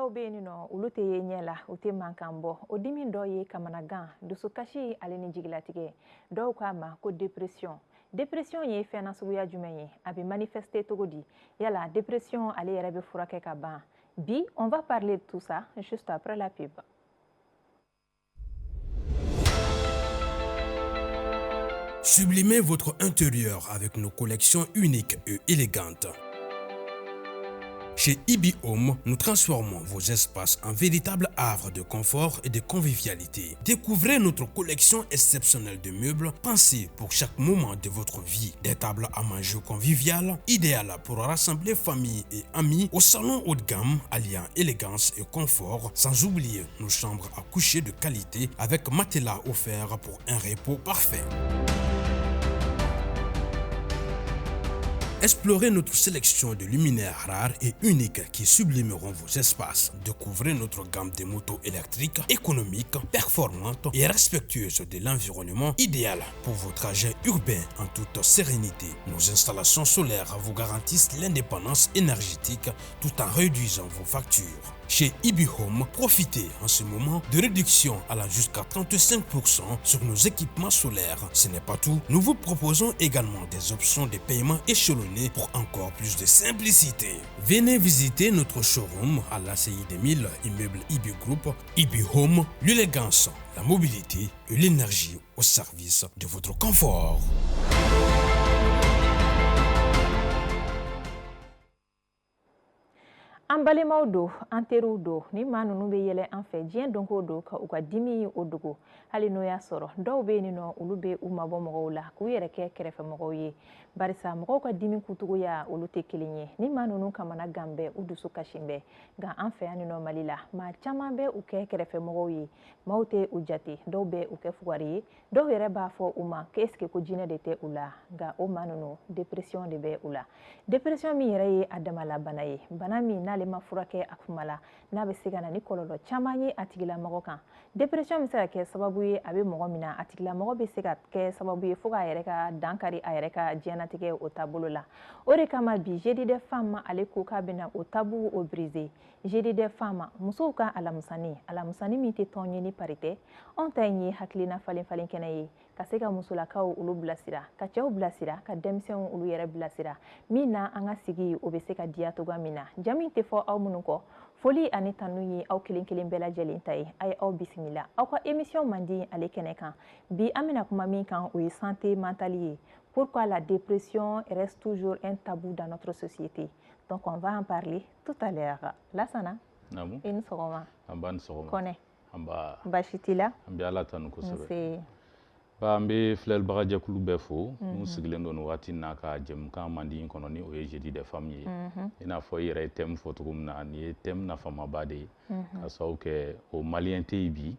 dɔw bɛ yen nɔ olu tɛ ye ɲɛ la u tɛ mankan bɔ o dimi dɔ ye kamanagan dusukasi ale ni jigilatigɛ dɔw k'a ma ko dépression ye fɛn nasuguya jumɛn ye a bɛ manifester cogo di yala dépression ale yɛrɛ bɛ furakɛ ka ban bi on va parler de tout ça juste après la pub. Sublimez votre intérieur avec nos collections uniques et élégantes. Chez Ibi Home, nous transformons vos espaces en véritables havres de confort et de convivialité. Découvrez notre collection exceptionnelle de meubles pensés pour chaque moment de votre vie. Des tables à manger conviviales, idéales pour rassembler famille et amis au salon haut de gamme, alliant élégance et confort, sans oublier nos chambres à coucher de qualité avec matelas offerts pour un repos parfait. Explorez notre sélection de luminaires rares et uniques qui sublimeront vos espaces. Découvrez notre gamme de motos électriques économiques, performantes et respectueuses de l'environnement, idéales pour vos trajets urbains en toute sérénité. Nos installations solaires vous garantissent l'indépendance énergétique tout en réduisant vos factures. Chez Ibi Home, profitez en ce moment de réductions allant jusqu'à 35% sur nos équipements solaires. Ce n'est pas tout, nous vous proposons également des options de paiement échelonnées pour encore plus de simplicité. Venez visiter notre showroom à l'ACI 2000, immeuble Ibi Group. Ibi Home, l'élégance, la mobilité et l'énergie au service de votre confort. An balimaw do an teriw do ni maa ninnu bɛ yɛlɛ an fɛ diɲɛ don o don ka u ka dimi o dogo hali n'o y'a sɔrɔ dɔw bɛ yen nɔ olu bɛ u mabɔ mɔgɔw la k'u yɛrɛ kɛ kɛrɛfɛmɔgɔw ye barisa mɔgɔw ka dimi kutugoya olu tɛ kelen ye ni maa ninnu kamana gan bɛ u dusu kasi bɛ nka an fɛ yan nɔ Mali la maa caman bɛ u kɛ kɛrɛfɛmɔgɔw ye maaw tɛ u jate dɔw bɛ u kɛ fugari ye dɔw yɛrɛ b'a fɔ u ma ko est ce que ko jinɛ de tɛ u la nka o maa ninnu dépression de bɛ u la dépression min yɛrɛ ye a damala bana ye bana min n'ale ma furakɛ a kuma la n'a bɛ se ka na ni kɔlɔlɔ caman ye a tigilamɔgɔ kan dépression bɛ se ka kɛ sababu ye a bɛ mɔgɔ min na a tigilamɔgɔ bɛ se ka kɛ sababu ye fo k'a yɛrɛ ka dankari a yɛrɛ ka diɲɛnatigɛ o taabolo la o de kama bi jeudi des femmes ale ko k'a bɛna o tabou o briser jeudi des femmes musow ka alamusani min tɛ tɔn ye ni pari tɛ anw ta in ye hakilina falen kɛnɛ ye ka se ka musolakaw olu bilasira ka cɛw bilasira ka denmisɛnw olu yɛrɛ bilasira min na an ka sigi o bɛ se ka diya cogoya min na jamu tɛ fɔ aw minnu kɔ foli ani tanu ye aw kelen kelen bɛɛ lajɛlen ta ye a ye aw bisimila aw ka émission man di ale kɛnɛ kan bi an bɛna kuma min kan o ye santé mentale ye pourquoi la dépression reste toujours un tabou dans notre société donc on va en parler tout à l'heure Lassana i ni sɔgɔma Kɔnɛ baasi t'i la an bɛ Ala tanu kosɛbɛ an bɛ filɛlibagajɛkulu bɛɛ fo mun sigilen don nin waati n'a ka jɛmukan man di in kɔnɔ ni o ye jeudi des femmes ye i n'a fɔ i yɛrɛ ye thème fɔ cogo min na nin ye thème nafamaba de ye ka sababu kɛ o maliyɛn tɛ yen bi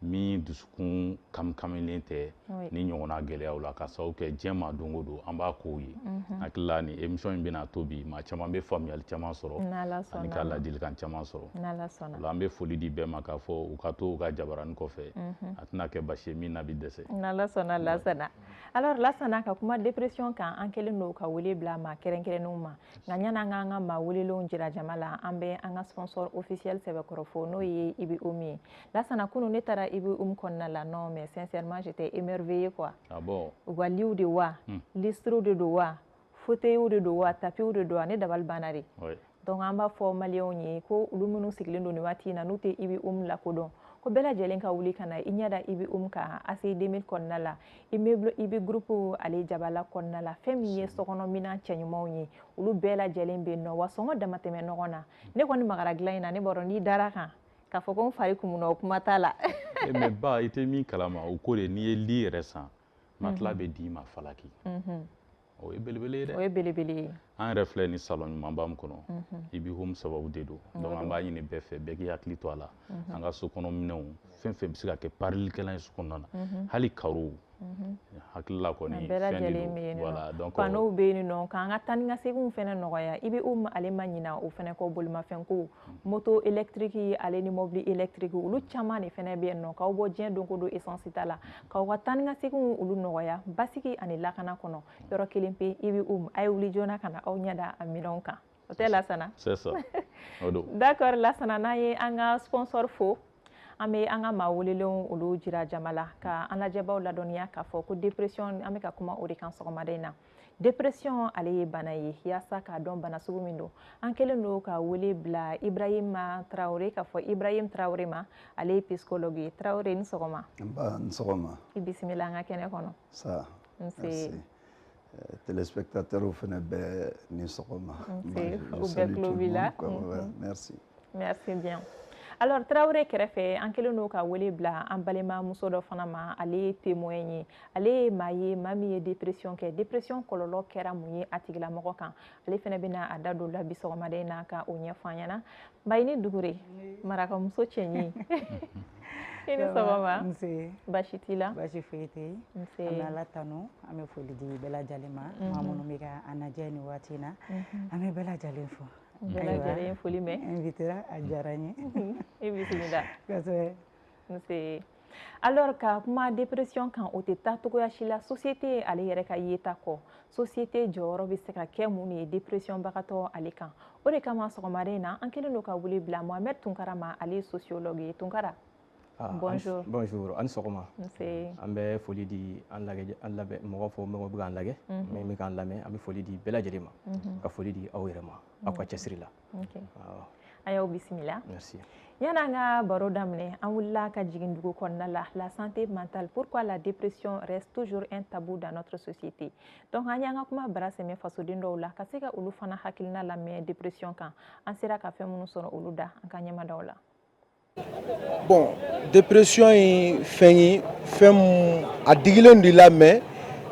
min dusukun kamikamilen tɛ ni ɲɔgɔnna gɛlɛyaw la ka sababu kɛ diɲɛ ma don o don an b'a kow ye hakili la nin émission in bɛna to bi maa caman bɛ faamuyali caman sɔrɔ ani ka ladilikan caman sɔrɔ o la an bɛ foli di bɛɛ ma k'a fɔ u ka to u ka jabaranin kɔfɛ a tɛna kɛ basi ye min na bɛ dɛsɛ n'Ala sɔnna Lassana alors Lassana ka kuma dépression kan an kɛlen don ka wele bila maa kɛrɛnkɛrɛnnenw ma nka yanni an k'an ka maa welelenw jira jama la an bɛ an ka sponsor officiel sɛbɛkɔrɔ fo n'o ye Ibi Home ye Lassana kunun ne taara Ibi Home kɔnɔna la non mais sincèrement j'étais émerveillée quoi u ka liw de wa listriw de don wa fauteuils de don wa tapis de don wa ne dabali banna de donc an b'a fɔ maliyɛnw ye ko olu minnu sigilen don nin waati in na n'u tɛ Ibi Home lakodɔn ko bɛɛ lajɛlen ka wuli ka na i ɲɛda Ibi Home kan ACI 2000 kɔnɔna la immeuble Ibi Group ale jabala kɔnɔna la fɛn min ye sokɔnɔminɛn cɛɲumanw ye olu bɛɛ lajɛlen bɛ yen nɔ wa sɔngɔ damatɛmɛ ɲɔgɔn na ne kɔni magara dilan in na ne b'a dɔn n'i dara kan k'a fɔ ko n fari kumunna o kuma t'a la mais ba i tɛ min kalama o ko de n'i ye li yɛrɛ san matelas bɛ d'i ma falaki o ye belebele ye dɛ o ye belebele ye an yɛrɛ filɛ ni salon ɲumanba min kɔnɔ Ibi Home sababu de don donc an b'a ɲini bɛɛ fɛ bɛɛ k'i hakili to a la an ka sokɔnɔminɛnw fɛn fɛn bɛ se ka kɛ parilikɛlan ye so kɔnɔna na hali carreaux hakilila kɔni fɛn de don voilà donc panneaux bɛ yen nɔ k'an ka taa ni ka seginw fɛnɛ nɔgɔya Ibi Home ale ma ɲina o fɛnɛ kɔ bolimafɛnko moto électrique ale ni mobili électrique olu caman de fɛnɛ bɛ yen nɔ k'aw bɔ diɲɛ don o don essence ta la k'aw ka taa ni ka seginw olu nɔgɔya basigi ani lakana kɔnɔ yɔrɔ kelen pe Ibi Home a ye wuli joona ka na aw ɲɛda a minɛnw kan Hôtel Lassana. C'est ça. D'accord, Lassana, n'a ye un sponsor faux. Ame anga mawulelon olu jira jamala ka anajebaw ladoniya ka fɔ ko dépression ame ka kuma o de kan sɔgɔmada in na. Dépression ale ye bana ye yasa ka dɔn bana sugu min don. An kelen do ka wele bila Ibrahima Traoré ka fɔ Ibrahim Traoré ma ale ye psychologue ye. Traoré ni sɔgɔma. Ni sɔgɔma. I bisimila an ka kɛnɛ kɔnɔ. Ça. Merci. Téléspectateurs fana bɛɛ ni sɔgɔma. U bɛɛ tulo b'i la. Merci. Merci bien. Alors Traoré kɛrɛfɛ an kelen do ka wele bila an balima muso dɔ fana ma ale ye témoin ye. Ale ye maa ye maa min ye dépression kɛ. Dépression kɔlɔlɔ kɛra mun ye a tigilamɔgɔ kan. Ale fana bɛna a da don la bi sɔgɔmada in na ka o ɲɛfɔ an ɲɛna. Bayini Dugure marakamuso cɛɲi. I ni sɔgɔma. Nse. Baasi t'i la. Baasi foyi tɛ yen. Nse. An bɛ Ala tanu an bɛ foli di bɛɛ lajɛlen ma. Maa minnu bɛ ka an lajɛ nin waati in na. An bɛ bɛɛ lajɛlen fo. Bɛɛ lajɛlen foli mɛn. Invitera a diyara n ye. I bisimila. Kosɛbɛ. Nse. Alors ka kuma dépression kan o tɛ taa cogoya si la société ale yɛrɛ ka yeta kɔ. Société jɔyɔrɔ bɛ se ka kɛ mun ye dépression bagatɔ ale kan. O de kama sɔgɔmada in na an kelen do ka wele bila Mohamed Tunkara ma ale ye sociologue ye. Tunkara. Bonjour. Bonjour. An sɔgɔma. Nse. An bɛ foli di an lamɛn mɔgɔ fɔ mɔgɔ bɛ k'an lajɛ. Min bɛ k'an lamɛn an bɛ foli di bɛɛ lajɛlen ma. Ka foli di aw yɛrɛ ma. Aw ka cɛsiri la. A y'aw bisimila. Merci. Yan'an ka baro daminɛ an wulila ka jigin dugu kɔnɔna la santé mentale pourquoi la dépression reste toujours un tabou dans notre société. Donc an y'an ka kuma bara sɛmɛ fasoden dɔw la ka se ka olu fana hakilina lamɛn dépression kan. An sera ka fɛn minnu sɔrɔ olu da an ka ɲɛmadaw la. Bon, dépression est femme a digilen de la mais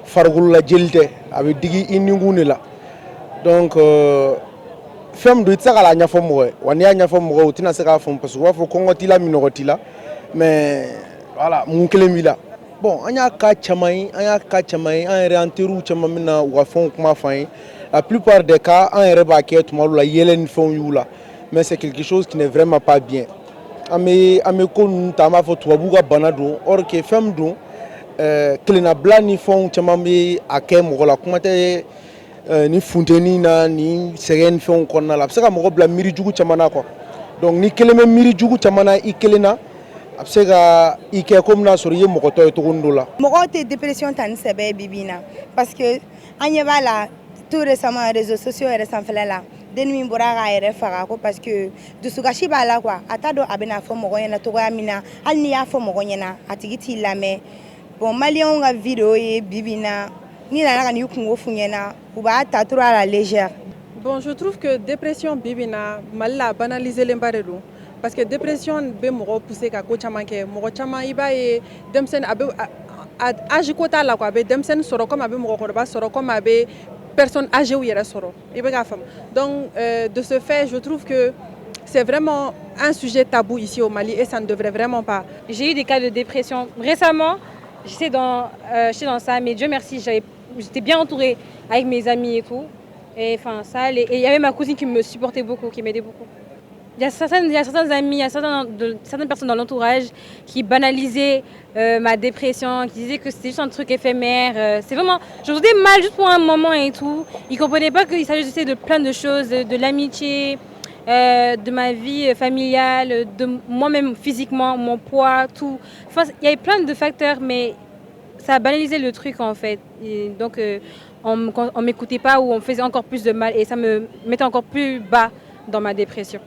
fargul la jelte avec digi iningun la. Donc femme de ça la nya femme ouais, wanya nya femme ouais, tina se ka femme parce que wa fo kongo tila minoti la mais voilà mon kelemi la. Bon, anya ka chamai, an réenteru chama mina wa fond kuma fain. La plupart des cas an reba ke tumalu la yelen fond yula. Mais c'est quelque chose qui n'est vraiment pas bien. Ame ko ntama fo tubabu ka bana don or que femme don klena blani fon chama be akɛ mɔgɔ la kuma tɛ ni funteni na ni sɛgɛn fɛnw kɔnɔna la a bɛ se ka mɔgɔ bila miiri jugu caman na quoi donc ni kelen bɛ miiri jugu caman na I kelen na a bɛ se ka I kɛ komi n'a sɔrɔ I ye mɔgɔtɔ ye cogo dɔ la. Mɔgɔw tɛ dépression ta ni sɛbɛ ye bi-bi in na parce que an ɲɛ b'a la tout récemment réseaux sociaux yɛrɛ sanfɛla la den min bɔra k'a yɛrɛ faga ko parce que dusukasi b'a la quoi a t'a dɔn a bɛna fɔ mɔgɔ ɲɛna cogoya min na hali n'i y'a fɔ mɔgɔ ɲɛna a tigi t'i lamɛn bon maliyɛnw ka vidéo ye bi-bi in na ni nana ka n'i kungo f'u ɲɛna u b'a ta trop à la légère. Bon, je trouve que dépression bi-bi in na Mali la banaliselenba de don parce que dépression bɛ mɔgɔ pousser ka ko caman kɛ mɔgɔ caman I b'a ye denmisɛnnin a bɛ âge ko t'a la quoi a bɛ denmisɛnnin sɔrɔ comme a bɛ mɔgɔkɔrɔba sɔrɔ comme a bɛ personnes âgées ou donc de ce fait je trouve que c'est vraiment un sujet tabou ici au Mali et ça ne devrait vraiment pas. J'ai eu des cas de dépression récemment, j'étais dans ça mais Dieu merci j'étais bien entourée avec mes amis et tout et enfin ça allait et il y avait ma cousine qui me supportait beaucoup, qui m'aidait beaucoup. Il y a certains amis, il y a certaines personnes dans l'entourage qui banalisaient ma dépression, qui disaient que c'était juste un truc éphémère. C'est vraiment, je me sentais mal juste pour un moment et tout. Ils ne comprenaient pas qu'il s'agissait de plein de choses, de l'amitié, de ma vie familiale, de moi-même physiquement, mon poids, tout. Enfin, il y avait plein de facteurs, mais ça a banalisé le truc en fait. Et donc, on ne m'écoutait pas ou on me faisait encore plus de mal et ça me mettait encore plus bas dans ma dépression.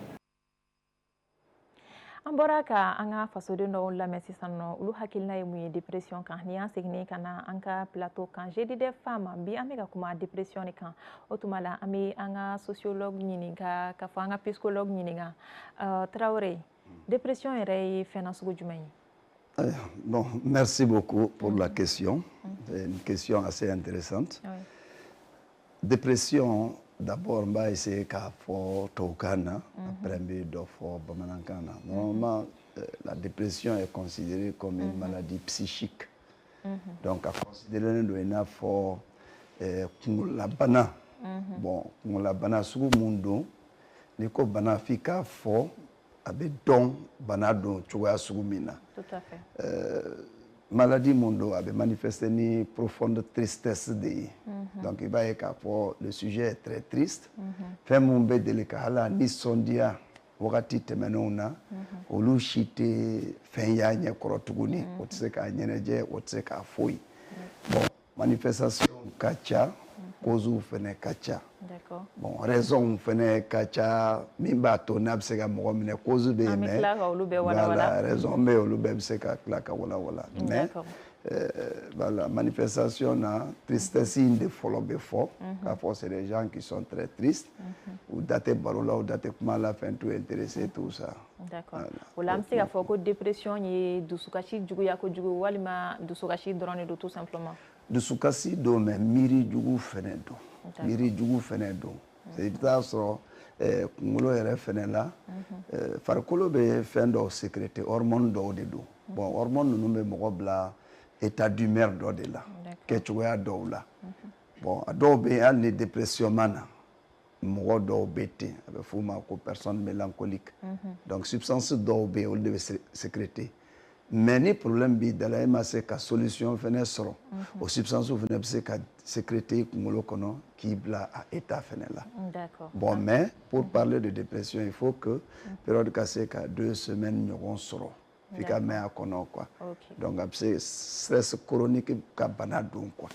An bɔra ka an ka fasoden dɔw lamɛn sisan nɔ olu hakilina ye mun ye dépression kan ni an seginne ka na an ka plateau kan jeudi des femmes bi an bɛ ka kuma dépression de kan o tuma la an bɛ an ka sociologue ɲininka ka fɔ an ka psychologue ɲininka Traoré dépression yɛrɛ ye fɛn na sugu jumɛn ye? Bon, merci beaucoup pour la question. C'est une question assez intéressante. Oui. Dépression, d'abord, on va essayer k'a fɔ tubabukan na, après on va dɔ fɔ bamanankan na. Normalement, la dépression est considérée comme une maladie psychique. Donc, à considérer do I n'a fɔ kungolabana. Bon, kungolabana sugu mun don, ni ko bana f'i k'a fɔ a bɛ dɔn bana don cogoya sugu min na. Tout à fait. maladie mondo a manifesté ni profonde tristesse de donc il va y avoir le sujet est très triste fait mon be delika hala ni sondia wakati temenona olu shite fenya nya korotuguni otse ka nyeneje otse ka foi bon manifestation kacha cause fene kacha d'accord bon raison fene kacha mimba to nabse ka mo mine cause be mais voilà raison mais olu be se ka klaka wala mais voilà manifestation na tristesse de follow before parfois c'est des gens qui sont très tristes ou daté barola ou daté comment la fin tout intéressé tout ça d'accord wala mse ka foko dépression yi dusukashi jugu ya ko jugu walima dusukashi drone do tout simplement dusukasi do mais miri jugu fene do c'est ça so kungolo yɛrɛ fɛnɛ la farikolo bɛ fɛn dɔw sécréter hormone dɔw de do bon hormone ninnu bɛ mɔgɔ bila état d'humeur dɔ de la kɛcogoya dɔw la bon a dɔw bɛ hali ni dépression ma na mɔgɔ dɔw bɛ ten a bɛ f'o ma ko personne mélancolique donc substance dɔw bɛ yen olu de bɛ sécréter mais ni problème b'i da la e ma se ka solution fɛnɛ sɔrɔ o substance fɛnɛ bɛ se ka sécréter kunkolo kɔnɔ k'i bila à état fɛnɛ la bon mais pour parler de dépression il faut que période ka se ka 2 semaines ɲɔgɔn sɔrɔ f'i ka mɛn a kɔnɔ quoi donc a bɛ se stress chronique ka bana don quoi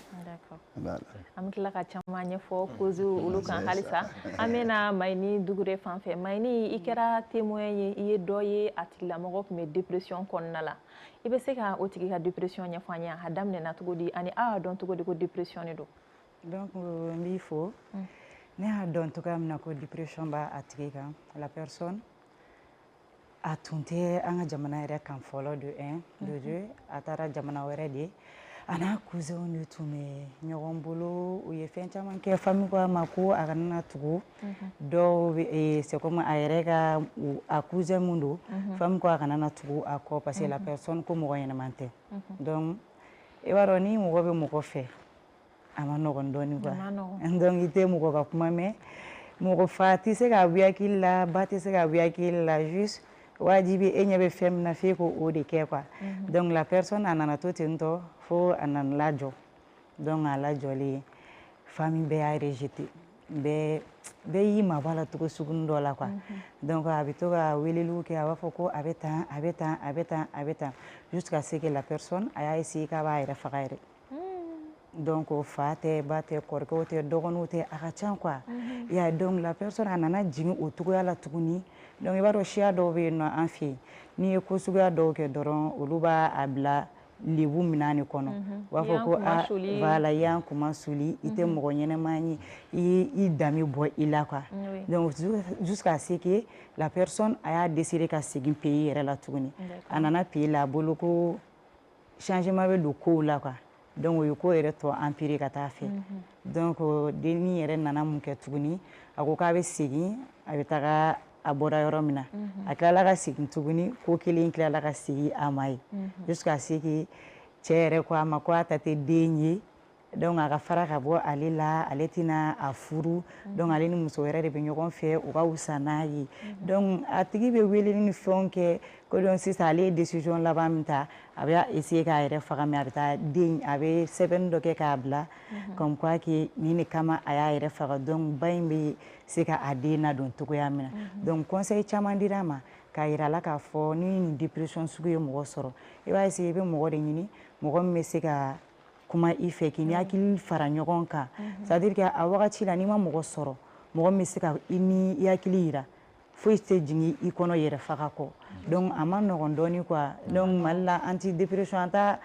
voilà an bɛ tila ka caman ɲɛfɔ cause olu kan halisa an bɛna Mayini Dugure fan fɛ Mayini i kɛra témoin ye i ye dɔ ye a tigilamɔgɔ tun bɛ dépression kɔnɔna la i bɛ se ka o tigi ka dépression ɲɛfɔ an ye a daminɛna cogo di ani a y'a dɔn cogo di ko dépression de don donc n b'i fo ne y'a dɔn cogoya min na ko dépression b'a a tigi kan la personne a tun tɛ an ka jamana yɛrɛ kan fɔlɔ de 1 de 2 a taara jamana wɛrɛ de a n'a cousinw de tun bɛ ɲɔgɔn bolo u ye fɛn caman kɛ famille ko a ma ko a kana na tugu dɔw bɛ c'est comme a yɛrɛ ka a cousin mun don famille ko a kana na tugu a kɔ parce que la personne ko mɔgɔ ɲɛnɛman tɛ donc i b'a dɔn ni mɔgɔ bɛ mɔgɔ fɛ a ma nɔgɔn dɔɔnin quoi donc i tɛ mɔgɔ ka kuma mɛn mɔgɔ fa tɛ se ka bɔ hakili la ba tɛ se ka bɔ hakili la juste wajibi e ɲɛ bɛ fɛn min na f'e ko o de kɛ quoi donc la personne a nana to ten tɔ fo a nana lajɔ donc a lajɔlen famille bɛɛ y'a rejeté bɛɛ y'i mabɔ a la cogo sugunin dɔ la quoi donc a bɛ to ka weleliw kɛ a b'a fɔ ko a bɛ tan a bɛ tan a bɛ tan a bɛ tan jusqu'à ce que la personne a y'a essayer k'a b'a yɛrɛ faga yɛrɛ donc fa tɛ ba tɛ kɔrɔkɛw tɛ dɔgɔninw tɛ a ka ca quoi i y'a donc la personne a nana jigin o cogoya la tuguni donc i b'a dɔn siya dɔw bɛ yen nɔ an fɛ yen n'i ye ko suguya dɔw kɛ dɔrɔn olu b'a bila lebu minan de kɔnɔ u b'a fɔ ko voilà i y'an kuma suli i tɛ mɔgɔ ɲɛnɛman ye i dami bɔ i la quoi donc jusqu'à ce que la personne a y'a décidé ka segin pays yɛrɛ la tuguni a nana pays la a bolo ko changement bɛ don kow la quoi donc o ye ko yɛrɛ tɔ empirer ka taa fɛ donc denni yɛrɛ nana mun kɛ tuguni a ko k'a bɛ segin a bɛ taga a bɔra yɔrɔ min na a tilala ka segin tuguni ko kelen tilala ka segin a ma ye jusqu'à ce que cɛ yɛrɛ ko a ma ko a ta tɛ den ye donc a ka fara ka bɔ ale la ale tɛna a furu donc ale ni muso wɛrɛ de bɛ ɲɔgɔn fɛ u ka wusa n'a ye donc a tigi bɛ weleli ni fɛnw kɛ ko donc sisan ale ye décision laban min ta a bɛ essayer k'a yɛrɛ faga mais a bɛ taa den a bɛ sɛbɛnni dɔ kɛ k'a bila comme quoi que nin de kama a y'a yɛrɛ faga donc ba in bɛ se ka a den nadon cogoya min na donc conseil caman dira a ma k'a yira a la k'a fɔ ni nin dépression sugu ye mɔgɔ sɔrɔ i b'a essayer i bɛ mɔgɔ de ɲini mɔgɔ min bɛ se ka kuma i fɛ k'i ni hakili fara ɲɔgɔn kan c'est à dire que a wagati la n'i ma mɔgɔ sɔrɔ mɔgɔ min bɛ se ka i ni i hakili yira foyi tɛ jigin i kɔnɔ yɛrɛ faga kɔ donc a ma nɔgɔn dɔɔnin quoi donc Mali la anti dépression an t'a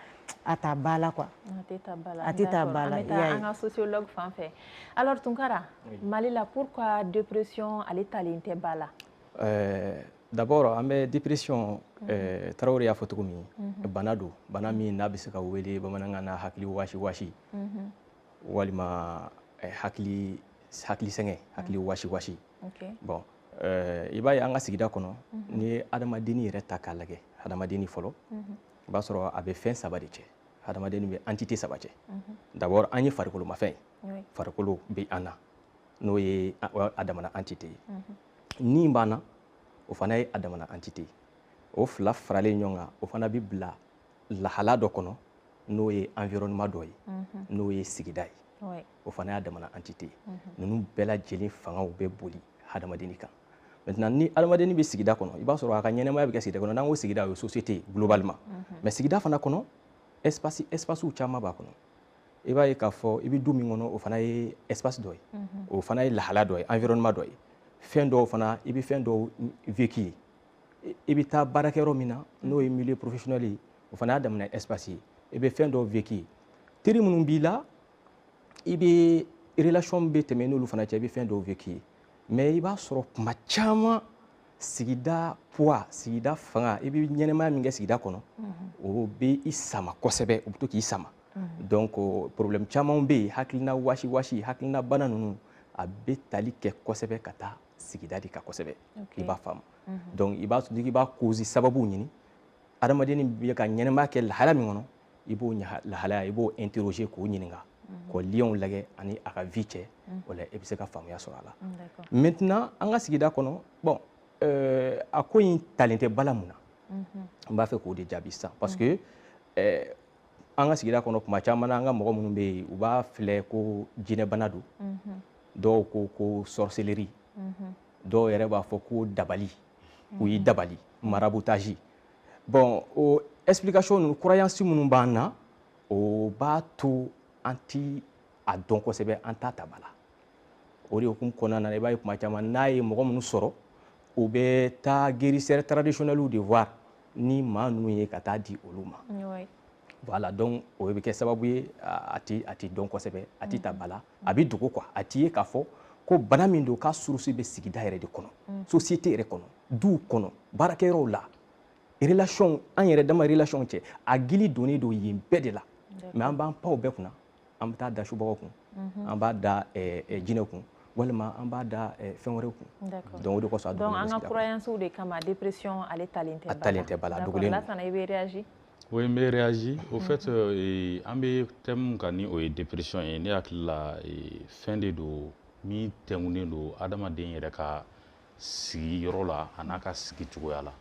a ta ba la quoi a tɛ ta ba la a tɛ ta ba la an bɛ taa an ka sociologue fan fɛ alors Tunkara Mali la pourquoi dépression ale talen tɛ ba la d'abord an bɛ dépression Tarawele y'a fɔ cogo min bana don bana min n'a bɛ se ka wele bamanankan na hakili wasi walima hakili sɛngɛ hakili wasi bon i b'a ye an ka sigida kɔnɔ n'i ye adamadenni yɛrɛ ta k'a lajɛ adamadenni fɔlɔ i b'a sɔrɔ a bɛ fɛn saba de cɛ adamadenni bɛ entité saba cɛ d'abord an ye farikolomafɛn ye farikolo bɛ an na n'o ye adamana entité ye nin b'an na o fana ye adamana entité ye o fila faralen ɲɔgɔn kan o fana bɛ bila lahala dɔ kɔnɔ n'o ye environnement dɔ ye n'o ye sigida ye o fana y'a damana entité ye ninnu bɛɛ lajɛlen fangaw bɛ boli hadamadenni kan maintenant ni hadamadenni bɛ sigida kɔnɔ i b'a sɔrɔ a ka ɲɛnɛmaya bɛ kɛ sigida kɔnɔ n'an ko sigida o ye société globalement mais sigida fana kɔnɔ espacew caman b'a kɔnɔ i b'a ye k'a fɔ i bɛ du min kɔnɔ o fana ye espace dɔ ye o fana ye lahala dɔ ye environnement dɔ ye fɛn dɔw fana i bɛ fɛn dɔw vécu ye i bɛ taa baarakɛyɔrɔ min na n'o ye milieu professionnel ye o fana y'a damana espace ye i bɛ fɛn dɔw vécu ye teri minnu b'i la i bɛ relation bɛ tɛmɛ n'olu fana cɛ i bɛ fɛn dɔw vécu ye mais i b'a sɔrɔ tuma caman sigida poids sigida fanga i bɛ ɲɛnɛmaya min kɛ sigida kɔnɔ o bɛ i sama kosɛbɛ o bɛ to k'i sama donc problème caman bɛ yen hakilina wasi hakilina bana ninnu a bɛ tali kɛ kosɛbɛ ka taa sigida de kan kosɛbɛ i b'a faamu donc i b'a cause sababu ɲini adamadenni bɛ ka ɲɛnɛmaya kɛ lahala min kɔnɔ i b'o lahalaya i b'o interroger k'o ɲininka k'o lienw lajɛ ani a ka vie cɛ o la i bɛ se ka faamuya sɔrɔ a la maintenant an ka sigida kɔnɔ bon a ko in talen tɛ bala mun na n b'a fɛ k'o de jaabi sisan parce que an ka sigida kɔnɔ tuma caman an ka mɔgɔ minnu bɛ yen u b'a filɛ ko jinɛbana don dɔw ko sorcellerie dɔw yɛrɛ b'a fɔ ko dabali u y'i dabali maraboutage bon o explication ninnu croyance minnu b'an na o b'a to an ti a dɔn kosɛbɛ an t'a ta bala o de hukumu kɔnɔna na i b'a ye tuma caman n'a ye mɔgɔ minnu sɔrɔ u bɛ taa guérisseurs traditionnels de voir ni maa ninnu ye ka taa di olu ma voilà donc o bɛ kɛ sababu ye a ti dɔn kosɛbɛ a ti ta bala a bɛ dogo quoi a ti ye k'a fɔ ko bana min don k'a source bɛ sigida yɛrɛ de kɔnɔ société yɛrɛ kɔnɔ duw kɔnɔ baarakɛyɔrɔw la relation an yɛrɛ dama relation cɛ a gili donnen don yen bɛɛ de la mais an b'an pan o bɛɛ kunna an bɛ taa da subagaw kun an b'a da jinɛw kun walima an b'a da fɛn wɛrɛw kun donc o de kosɔn a dogolen donc an ka croyance de kama dépression ale talen tɛ bala a talen tɛ bala a dogolen don Lassana i bɛ réagir oui n bɛ réagir au fait an bɛ thème min kan ni o ye dépression ye ne hakili la fɛn de don min tɛnkunnen don adamaden yɛrɛ ka sigiyɔrɔ la a n'a ka sigi cogoya la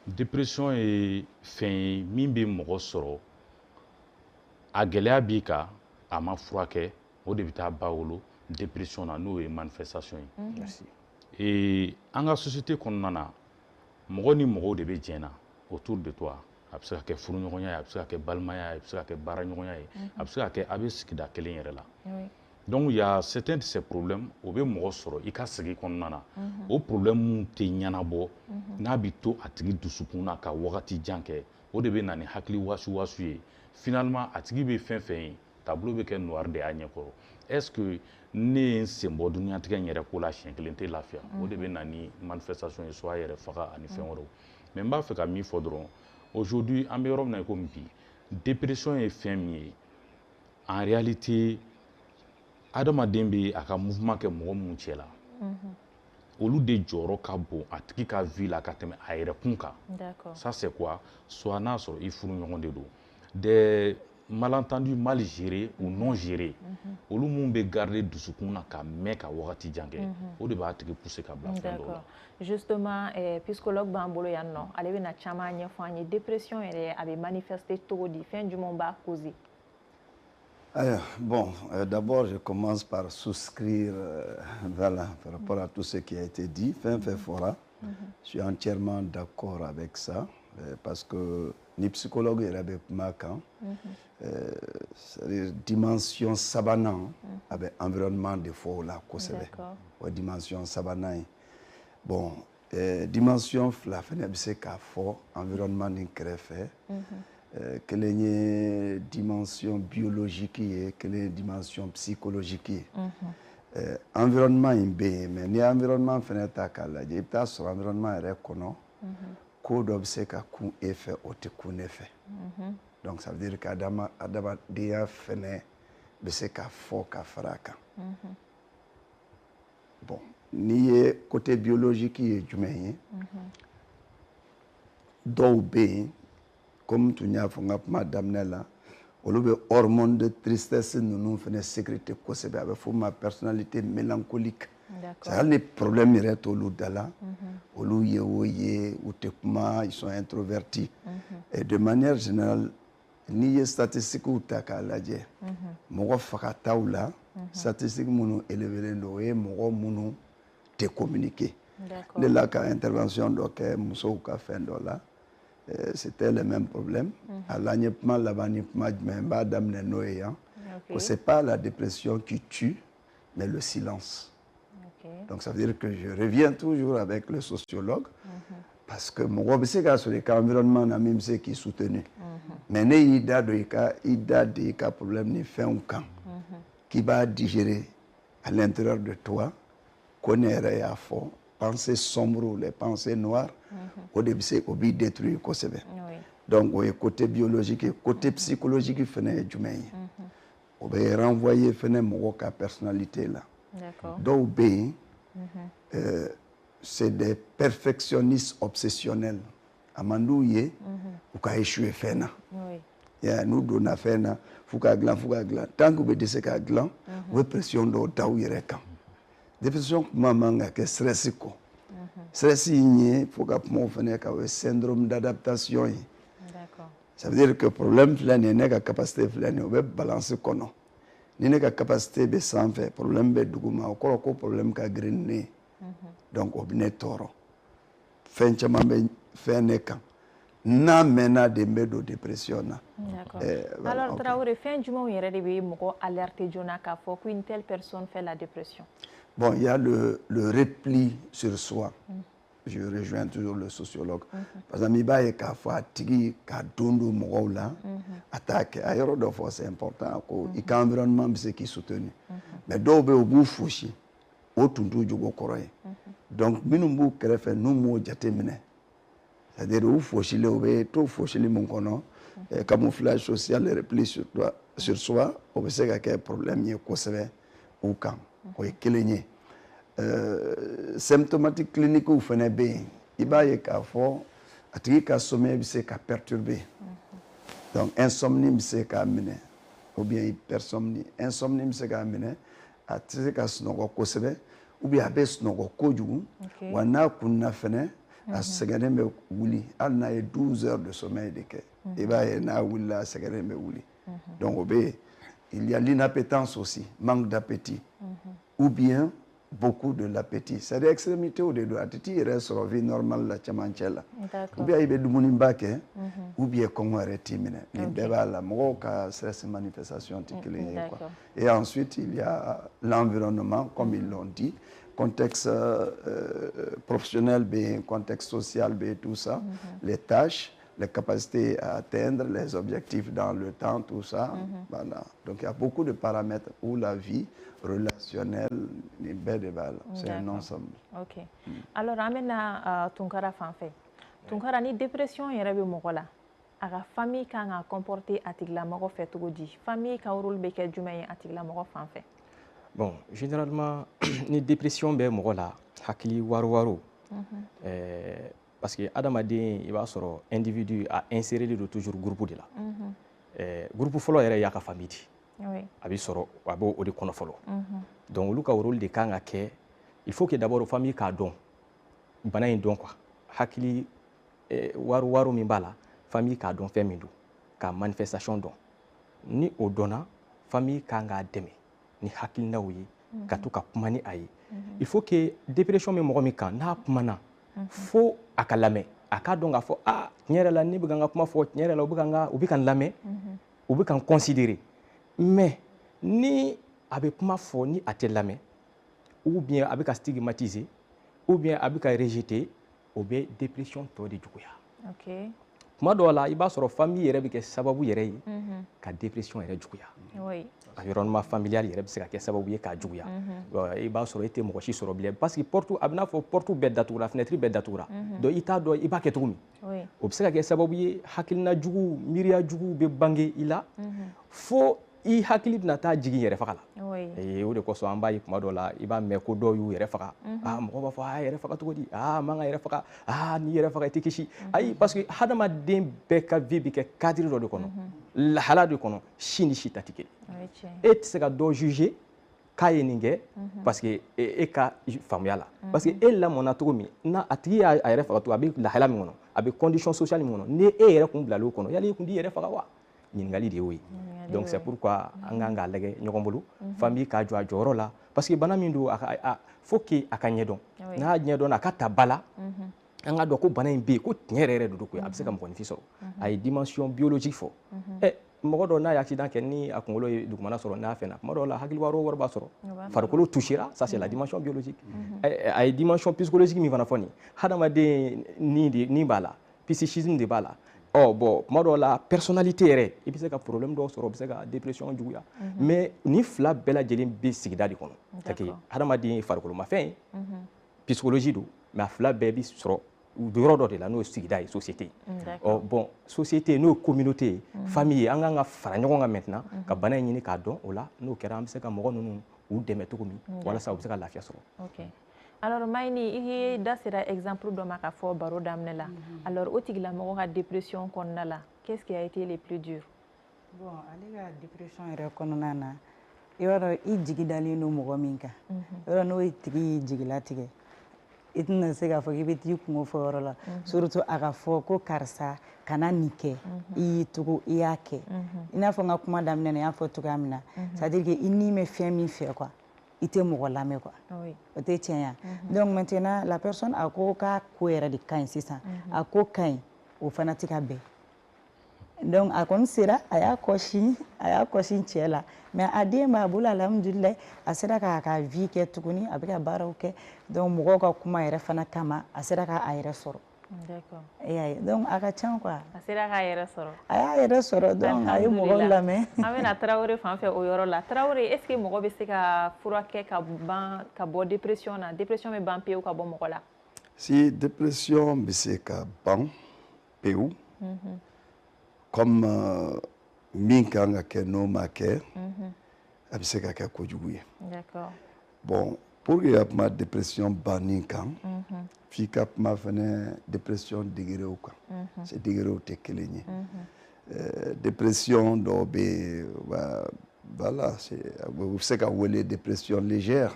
dépression ye fɛn ye min bɛ mɔgɔ sɔrɔ a gɛlɛya b'i kan a ma furakɛ o de bɛ taa ba wolo dépression na n'o ye manifestation ye an ka société kɔnɔna na mɔgɔ ni mɔgɔw de bɛ jɛn na autour de toi a bɛ se ka kɛ furuɲɔgɔnya ye a bɛ se ka kɛ balimaya ye a bɛ se ka kɛ baaraɲɔgɔnya ye a bɛ se ka kɛ a bɛ sigida kelen yɛrɛ la donc il y a certains de ces problèmes o bɛ mɔgɔ sɔrɔ i ka sigi kɔnɔna na o problème tɛ ɲɛnabɔ n'a bɛ to a tigi dusukun na ka wagati jan kɛ o de bɛ na ni hakili wasuwasu ye finalement a tigi bɛ fɛn fɛn ye tableau bɛ kɛ noir de y'a ɲɛkɔrɔ est ce que ne ye n sen bɔ duniyatigɛ in yɛrɛ ko la siɲɛ kelen tɛ lafiya o de bɛ na ni manifestation ye soit yɛrɛ faga ani fɛn wɛrɛw mais n b'a fɛ ka min fɔ dɔrɔn aujourd'hui an bɛ yɔrɔ min na komi bi dépression ye fɛn min ye en réalité adamaden bɛ a ka mouvement kɛ mɔgɔ minnu cɛ la olu de jɔyɔrɔ ka bon a tigi ka vie la ka tɛmɛ a yɛrɛ kun kan ça c'est quoi soit n'a sɔrɔ i furuɲɔgɔn de don des malentendus mal gérés ou non gérés olu mun bɛ garder dusukun na ka mɛn ka wagati jan kɛ o de b'a tigi pousser ka bila fɛn dɔw la justement psychologue b'an bolo yan nɔ ale bɛna caman ɲɛfɔ an ye dépression yɛrɛ a bɛ manifester cogo di fɛn jumɛn b'a causer bon, d'abord, je commence par souscrire voilà, par rapport à tout ce qui a été dit. Fora. Je suis entièrement d'accord avec ça, parce que les psychologues, il y avait marquant, c'est-à-dire dimension sabanan, avec environnement de faux là, la dimension sabanan. Bon, dimension la fenêtre c'est qu'à fort, environnement d'incréfé. Quelle est la dimension biologique et quelle est la dimension psychologique. Environnement est bien, mais l'environnement est sur l'environnement est reconnu. Code c'est qu'à coup effet ou te coup effet. Donc ça veut dire qu'Adama déjà fait c'est qu'à fort qu'à fracas. Bon, ni côté biologique qui est humain, donc bien. Comme tu n'as pas madame là, on a des hormones de tristesse, nous faisons sécréter quoi c'est bien, avec ma personnalité mélancolique. C'est les problèmes ils sont au loup d'Allah, au loup yéoye, ou tekma, ils sont introvertis. Et de manière générale, n'i ye statistique ta k'a lajɛ mɔgɔ fagataw la statistique minnu élevelen don o ye mɔgɔ minnu tɛ communiquer. Ne la ka intervention dɔ kɛ musow ka fɛn dɔ la c'était le même problème. A la n ye kuma laban ni kuma jumɛn n b'a daminɛ n'o ye yan. C'est pas la dépression qui tue, mais le silence. Donc ça veut dire que je reviens toujours avec le sociologue. Parce que mɔgɔ bɛ se ka sɔrɔ i ka environnement na min bɛ se k'i soutenu. Mais ne y'i da don i da de i ka problème ni fɛnw kan k'i b'a digérer à l'intérieur de toi ko ne yɛrɛ y'a fɔ pensées sombres, les pensées noires o de bɛ se o b'i détruire kosɛbɛ. Donc o ye côté biologique ye côté psychologique fɛnɛ ye jumɛn ye o bɛ renvoyer fɛnɛ mɔgɔ ka personnalité la. Dɔw bɛ yen c'est des perfectionnistes obsessionnels. Amandou ye, ou ka échoué fena. Ya nous donna fena, fouka glan. Tant que vous dise ka glan, vous pression do taw yere kan. Dépression mamanga ke stress ko. Stress yi fouka mo fena ka syndrome d'adaptation. D'accord. Ça veut dire que problème flane ne ka capacité flane o be balancer kono. Ni ne ka capacité be sans faire problème be duguma ko problème ka green. Donc o bine toro. Fɛn caman bɛ fɛn ne kan n'a mɛnna de bɛ don dépression na. D'accord. Alors Traoré, fɛn jumɛnw yɛrɛ de bɛ mɔgɔ alerter joona k'a fɔ qu'une telle personne fait la dépression? Bon, il y a le repli sur soi. Je rejoins toujours le sociologue. Parce que i b'a ye k'a fɔ a tigi ka don don mɔgɔw la a t'a kɛ a yɔrɔ dɔ fɔ c'est important ko i ka environnement bɛ se k'i soutenu. Mais dɔw bɛ yen o b'u fosi o tun t'u jogo kɔrɔ ye. Donc minnu b'u kɛrɛfɛ n'u m'o jateminɛ c'est-à-dire u fosilen u bɛ to fosili min kɔnɔ camouflage social et repli sur soi o bɛ se ka kɛ problème ye kosɛbɛ u kan o ye kelen ye. Symptomatique clinique u fana bɛ yen i b'a ye k'a fɔ a tigi ka sommeil bɛ se ka perturber. Donc insomnie bɛ se k'a minɛ ou bien hypersomnie. Insomnie bɛ se k'a minɛ a tɛ se ka sunɔgɔ kosɛbɛ ou bien a bɛ sunɔgɔ kojugu wa n'a kunna fɛnɛ a sɛgɛnnen bɛ wuli hali n'a ye 12 heures de sommeil de kɛ i b'a ye n'a wulila a sɛgɛnnen bɛ wuli. Donc o bɛ yen il y a l'inappétence aussi, manque d'appétit ou bien beaucoup de l'appétit. C'est des extrémités ou des doigts. Titi yɛrɛ sɔrɔ vie normale la cɛmancɛ la. Ou bien i bɛ dumuniba kɛ ou bien kɔngɔ yɛrɛ t'i minɛ. Nin bɛɛ b'a la mɔgɔw ka stress manifestation tɛ kelen ye quoi. Et ensuite il y a l'environnement comme ils l'ont dit, contexte professionnel bien, contexte social bien, tout ça, les tâches, les capacités à atteindre les objectifs dans le temps, tout ça. Voilà. Donc il y a beaucoup de paramètres où la vie relationnelle, c'est un ensemble. Ok. Alors, amena Tunkara fanfɛ. Tunkara ni dépression yɛrɛ bɛ mɔgɔ la, a ka famille kan ka comporter a tigilamɔgɔ fɛ cogo di? Famille ka rôle bɛ kɛ jumɛn ye a tigilamɔgɔ fanfɛ? Bon, généralement, ni dépression bɛ mɔgɔ la, hakili waro. Parce que adamaden i b'a sɔrɔ individu a inséré de toujours groupe de la. Groupe fɔlɔ yɛrɛ y'a ka famille di. A bɛ sɔrɔ a b'o de kɔnɔ fɔlɔ. Donc olu ka rôle de kan ka kɛ, il faut que d'abord famille k'a dɔn bana in dɔn quoi. Hakili waro min b'a la, famille k'a dɔn fɛn min don, ka manifestation dɔn. Ni o dɔnna, famille kan k'a dɛmɛ ni hakilinaw ye ka to ka kuma ni a ye. Il faut que dépression min mɔgɔ min kan n'a kumana fo a ka lamɛn, a k'a dɔn k'a fɔ ah tiɲɛ yɛrɛ la ne bɛ ka n ka kuma fɔ, tiɲɛ yɛrɛ la u bɛ ka n lamɛn, u bɛ ka n considérer. Mais ni a bɛ kuma fɔ ni a tɛ lamɛn ou bien a bɛ ka stigmatiser ou bien a bɛ ka rejeter, o bɛ dépression tɔ de juguya. Kuma dɔw la i b'a sɔrɔ famille yɛrɛ bɛ kɛ sababu yɛrɛ ye ka dépression yɛrɛ juguya. Environnement familial yɛrɛ bɛ se ka kɛ sababu ye k'a juguya. I b'a sɔrɔ e tɛ mɔgɔ si sɔrɔ bilen parce que porte a bɛ n'a fɔ porte bɛɛ datugura, fenêtre bɛɛ datugura. Donc i t'a dɔn i b'a kɛ cogo min. O bɛ se ka kɛ sababu ye hakilina jugu, miiriya jugu bɛ bange i la fo i hakili bɛna taa jigin yɛrɛ faga la. O de kosɔn an b'a ye kuma dɔw la i b'a mɛn ko dɔw y'u yɛrɛ faga. Mɔgɔ b'a fɔ a yɛrɛ faga cogo di? A man ka yɛrɛ faga. N'i yɛrɛ faga i tɛ kisi. Ayi parce que hadamaden bɛɛ ka vie bɛ kɛ cadre dɔ de kɔnɔ, lahala de kɔnɔ, si ni si ta tɛ kelen. E tɛ se ka dɔ juger k'a ye nin kɛ parce que e ka faamuya la. Parce que e lamɔnna cogo min n'a a tigi y'a yɛrɛ faga cogo a bɛ lahala min kɔnɔ a bɛ condition sociale min kɔnɔ ni e yɛrɛ kun bilal'o kɔnɔ yali i kun t'i yɛrɛ faga wa ɲininkali de y'o ye donc c'est pourquoi an kan k'a lajɛ ɲɔgɔn bolo famille k'a jɔ a jɔyɔrɔ la parce que bana min don faut que a ka ɲɛdɔn n'a ɲɛdɔn a ka ta ba la an ka dɔn ko bana in bɛ yen ko tiɲɛ yɛrɛ de don koyi a bɛ se ka mɔgɔninfin sɔrɔ a ye dimension biologique fɔ mɔgɔ dɔ n'a ye accident kɛ ni a kunkolo ye dugumana sɔrɔ n'a fɛnna tuma dɔw la hakiliwari o wari b'a sɔrɔ farikolo touchera ça c'est la dimension biologique a ye dimension psychologique min fana fɔ nin hadamaden ni b'a la psychisme de b'a la bon tuma dɔw la personnalité yɛrɛ i bɛ se ka problème dɔw sɔrɔ o bɛ se ka dépression juguya mais ni fila bɛɛ lajɛlen bɛ sigida de kɔnɔ c'est que hadamaden ye farikolomafɛn ye psychologie don mais a fila bɛɛ bɛ sɔrɔ yɔrɔ dɔ de la n'o ye sigida ye société bon société n'o ye communauté ye famille ye an kan ka fara ɲɔgɔn kan maintenant ka bana in ɲini k'a dɔn o la n'o kɛra an bɛ se ka mɔgɔ ninnu u dɛmɛ cogo min walasa u bɛ se ka lafiya sɔrɔ. Alors Mayni i ye da sera exemple dɔ ma ka fɔ baro daminɛ la alors o tigilamɔgɔ ka dépression kɔnɔna la qu'est-ce qui a été le plus dur? Bon ale ka dépression yɛrɛ kɔnɔna na i b'a dɔn i jigi dalen don mɔgɔ min kan i b'a dɔn n'o tigi y'i jigilatigɛ i tɛna se k'a fɔ k'i bɛ t'i kungo fɔ yɔrɔ la surtout a ka fɔ ko karisa kana nin kɛ i y'i tugu i y'a kɛ i n'a fɔ n ka kuma daminɛ na n y'a fɔ cogoya min na c'est à dire que i ni bɛ fɛn min fɛ quoi i tɛ mɔgɔ lamɛn quoi o tɛ tiɲɛ ye donc maintenant la personne a ko k'a ko yɛrɛ de ka ɲi sisan a ko ka ɲi o fana tɛ ka bɛn donc a kɔni sera a y'a kɔsi cɛ la mais a den b'a bolo alhamdulilayi a sera k'a ka vie kɛ tuguni a bɛ ka baaraw kɛ donc mɔgɔw ka kuma yɛrɛ fana kama a sera k'a yɛrɛ sɔrɔ. D'accord. E y'a ye donc a ka can quoi. A sera k'a yɛrɛ sɔrɔ. A y'a yɛrɛ sɔrɔ donc a ye mɔgɔw lamɛn. An bɛna Tarawele fan fɛ o yɔrɔ la Tarawele est-ce que mɔgɔ bɛ se ka furakɛ ka bɔ dépression na dépression bɛ ban pewu ka bɔ mɔgɔ la? Si dépression bɛ se ka ban pewu comme min kan ka kɛ n'o ma kɛ a bɛ se ka kɛ kojugu ye. D'accord. Bon pour que ka kuma dépression banni kan f'i ka kuma fɛnɛ dépression degerew kan c'est degerew tɛ kelen ye dépression dɔw bɛ yen voilà u bɛ se ka wele dépression légère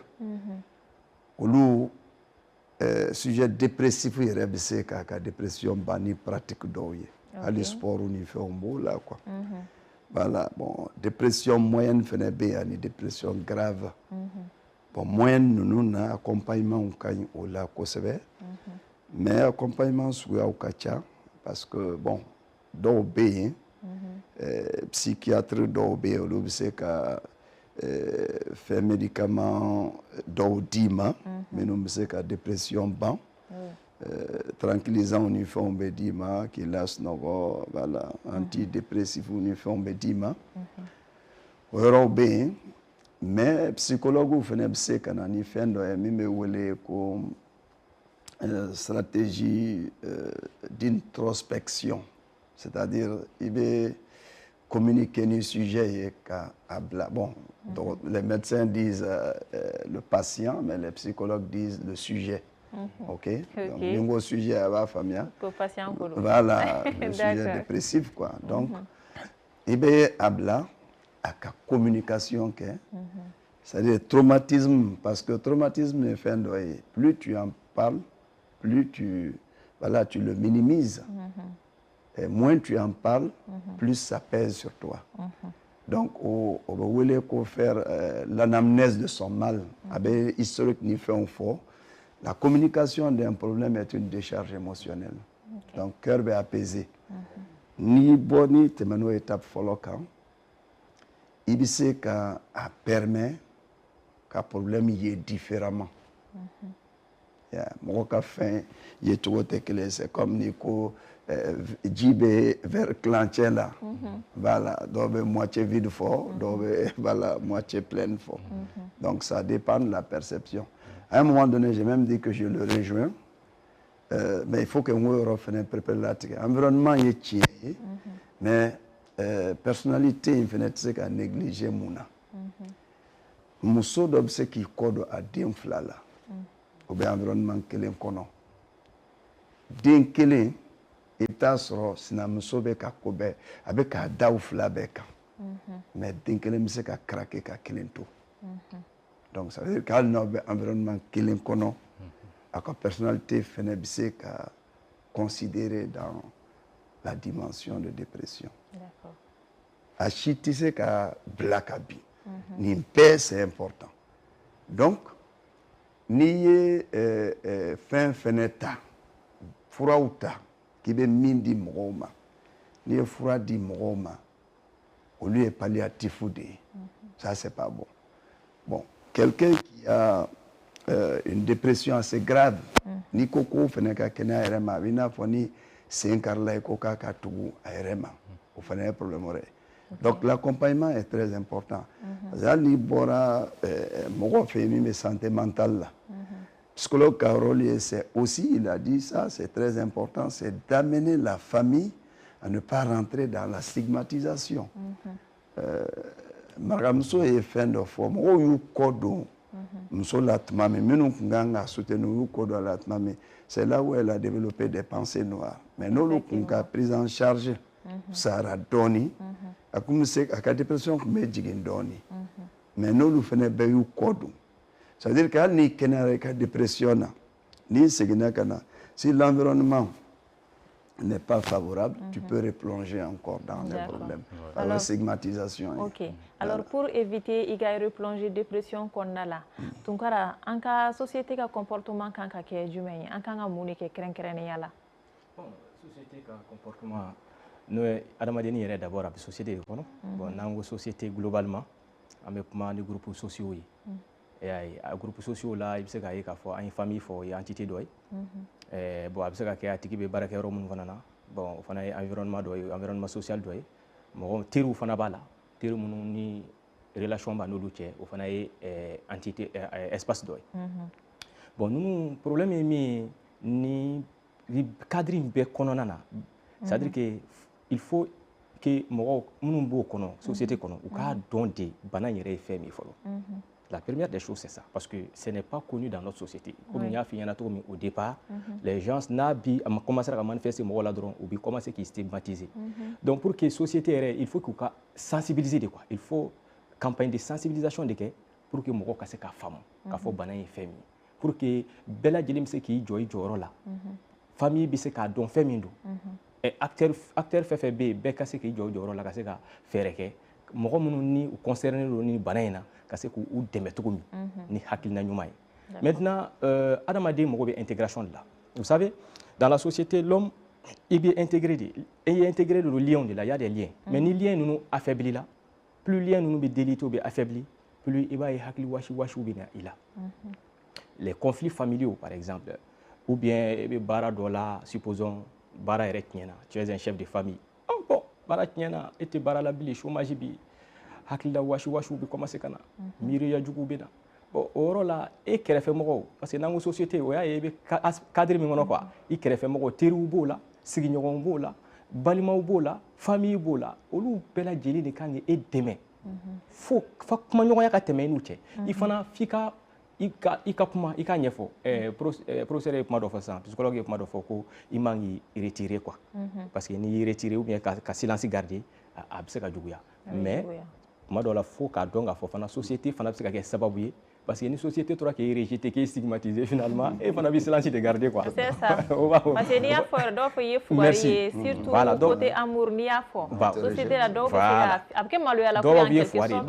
olu sujet dépressif yɛrɛ bɛ se k'a ka dépression banni pratique dɔw ye hali sport ni fɛnw b'o la quoi voilà bon dépression moyenne fɛnɛ bɛ yen ani dépression grave bon moyenne ninnu na accompagnement ka ɲi o la kosɛbɛ mais accompagnement suguyaw ka ca parce que bon dɔw bɛ yen psychiatre dɔw bɛ yen olu bɛ se ka fɛn médicament dɔw d'i ma minnu bɛ se ka dépression ban tranquillisant ni fɛnw bɛ d'i ma k'i lasunɔgɔ voilà antidépressif ni fɛnw bɛ d'i ma o yɔrɔw bɛ yen mais psychologue fana bɛ se ka na ni fɛn dɔ ye min bɛ wele ko stratégie d'introspection c'est-à-dire i bɛ communiquer ni sujet ye ka a bila bon donc les médecins disent le patient mais les psychologues disent le sujet. Ok. Donc ni ko sujet a b'a faamuya. Ko patient ko. Voilà le sujet dépressif quoi. Donc i bɛ a bila à la communication c'est-à-dire traumatisme parce que traumatisme est fait plus tu en parles plus tu le minimises et moins tu en parles plus ça pèse sur toi donc on va faire l'anamnèse de son mal avec historique ni fait un fort la communication d'un problème est une décharge émotionnelle donc cœur va apaiser ni boni temano étape follow quand il bɛ se ka a permet ka problème ye différemment mɔgɔ ka fɛn ye cogo tɛ kelen c'est comme ni ko ji bɛ verre kilancɛ la voilà dɔw bɛ moitié vide fɔ dɔw bɛ voilà moitié pleine fɔ donc ça dépend de la perception à un moment donné j'ai même dit que je le rejoins mais il faut que n ko yɔrɔ fɛnɛ prépare latigɛ environnement ye tiɲɛ ye mais personnalité in fɛnɛ tɛ se ka négliger mun na muso dɔ bɛ se k'i kɔ don a den fila la o bɛ environnement kelen kɔnɔ den kelen i bɛ taa sɔrɔ sinamuso bɛ ka ko bɛɛ a bɛ k'a da u fila bɛɛ kan mais den kelen bɛ se ka craquer ka kelen to donc ça veut dire que hali n'aw bɛ environnement kelen kɔnɔ a ka personnalité fɛnɛ bɛ se ka considéré dans la dimension de dépression. Achitise ka blakabi. Ni paix, c'est important. Donc, ni fin feneta, furauta, qui be mindi mroma, ni fura di mroma, au lieu de palliatif ou de. Ça, c'est pas bon. Bon, quelqu'un qui a une dépression assez grave, ni koko feneka kena RMA, vina foni senkarla koka katugu RMA, ou fene problème ore. Donc l'accompagnement est très important. Ni bora mon famille mais santé mentale là. Psychologue Carolier c'est aussi il a dit ça, c'est très important, c'est d'amener la famille à ne pas rentrer dans la stigmatisation. Maramso est fin de forme o yu kodo. Muso latmame menu kunganga soutenu yu kodo latmame. C'est là où elle a développé des pensées noires. Mais nous le kunga prise en charge ça a donné comme c'est la dépression que me donné. Mais nous le faisons bien kodo. Ça veut dire que ni kenare ka dépression ni segina kana si l'environnement n'est pas favorable, tu peux replonger encore dans les problèmes. Par la stigmatisation. Ok. Alors, pour éviter de replonger dépression qu'on a là, donc, en cas société ka comportement quand ka jumein, en cas mouni ke kren yala. Bon, société ka comportement, nous adamadeni yere d'abord avec société kono. Bon, nango société globalement, avec comment les groupes sociaux. Et les groupes sociaux là, il se ka ka fo une famille fo une entité doy. Bon, il se ka ke atiki be baraka ro mun fanana. Bon, fana environnement doy, environnement social doy. Mo tiru fana bala. Tiru mun ni relation ba no luche, o fana entité espace doy. Bon, nous problème est ni cadre be konona na. C'est-à-dire que il faut que mo mun bo kono société kono ou ka don de bana yere fait mi folo. La première des choses, c'est ça, parce que ce n'est pas connu dans notre société. Comme il y a au départ, les gens ont commencé à manifester ou ont commencé à stigmatiser. Donc, pour que la société, il faut qu'on sensibilise de quoi. Il faut une campagne de sensibilisation de pour que les gens fassent femme, qu'ils fassent bananer famille. Pour que Bella Jelim se qui joye là, famille bise ka don famille et acteur fait b cassé qui joye là, cassé ka faire que mɔgɔ minnu ni u concerné don ni bana in na ka se k'u dɛmɛ cogo min ni hakilina ɲuman ye. Maintenant adamaden mago bɛ intégration de la. Vous savez, dans la société l'homme il est intégré de liens de la, il y a des liens. Mais ni liens nous affaiblis là, plus liens nous be délité ou be affaiblis, plus il va y hakili washi ou bien il a. Les conflits familiaux par exemple, ou bien bara dola, supposons bara eretniena, tu es un chef de famille. Oh bon, bara tiena était bara la bili chômage bi hakilda washi bi commencer kana miri ya jugu bena. Bon oro la e kɛrɛfɛ mɔgɔw parce que nango société o y'a ye be cadre min kɔnɔ quoi i kɛrɛfɛ mɔgɔw teriw b'o la sigiɲɔgɔnw b'o la balimaw b'o la famille b'o la olu bɛɛ lajɛlen de kan k'e dɛmɛ fo kumaɲɔgɔnya ka tɛmɛ i n'u cɛ i fana f'i ka i ka kuma i ka ɲɛfɔ professeur ye kuma dɔ fɔ sisan psychologue ye kuma dɔ fɔ ko i man k'i retirer quoi parce que n'i y'i retirer ou bien ka silence garder a bɛ se ka juguya mais kuma dɔ la fo k'a dɔn k'a fɔ fana société fana bɛ se ka kɛ sababu ye parce que une société qui est rejetée, qui est stigmatisée finalement, et on a vu cela de garder quoi. C'est ça. Parce que n'y a pas d'offre, surtout voilà, côté amour, n'y a pas. Société la d'offre, après malheur la quoi en quelque sorte.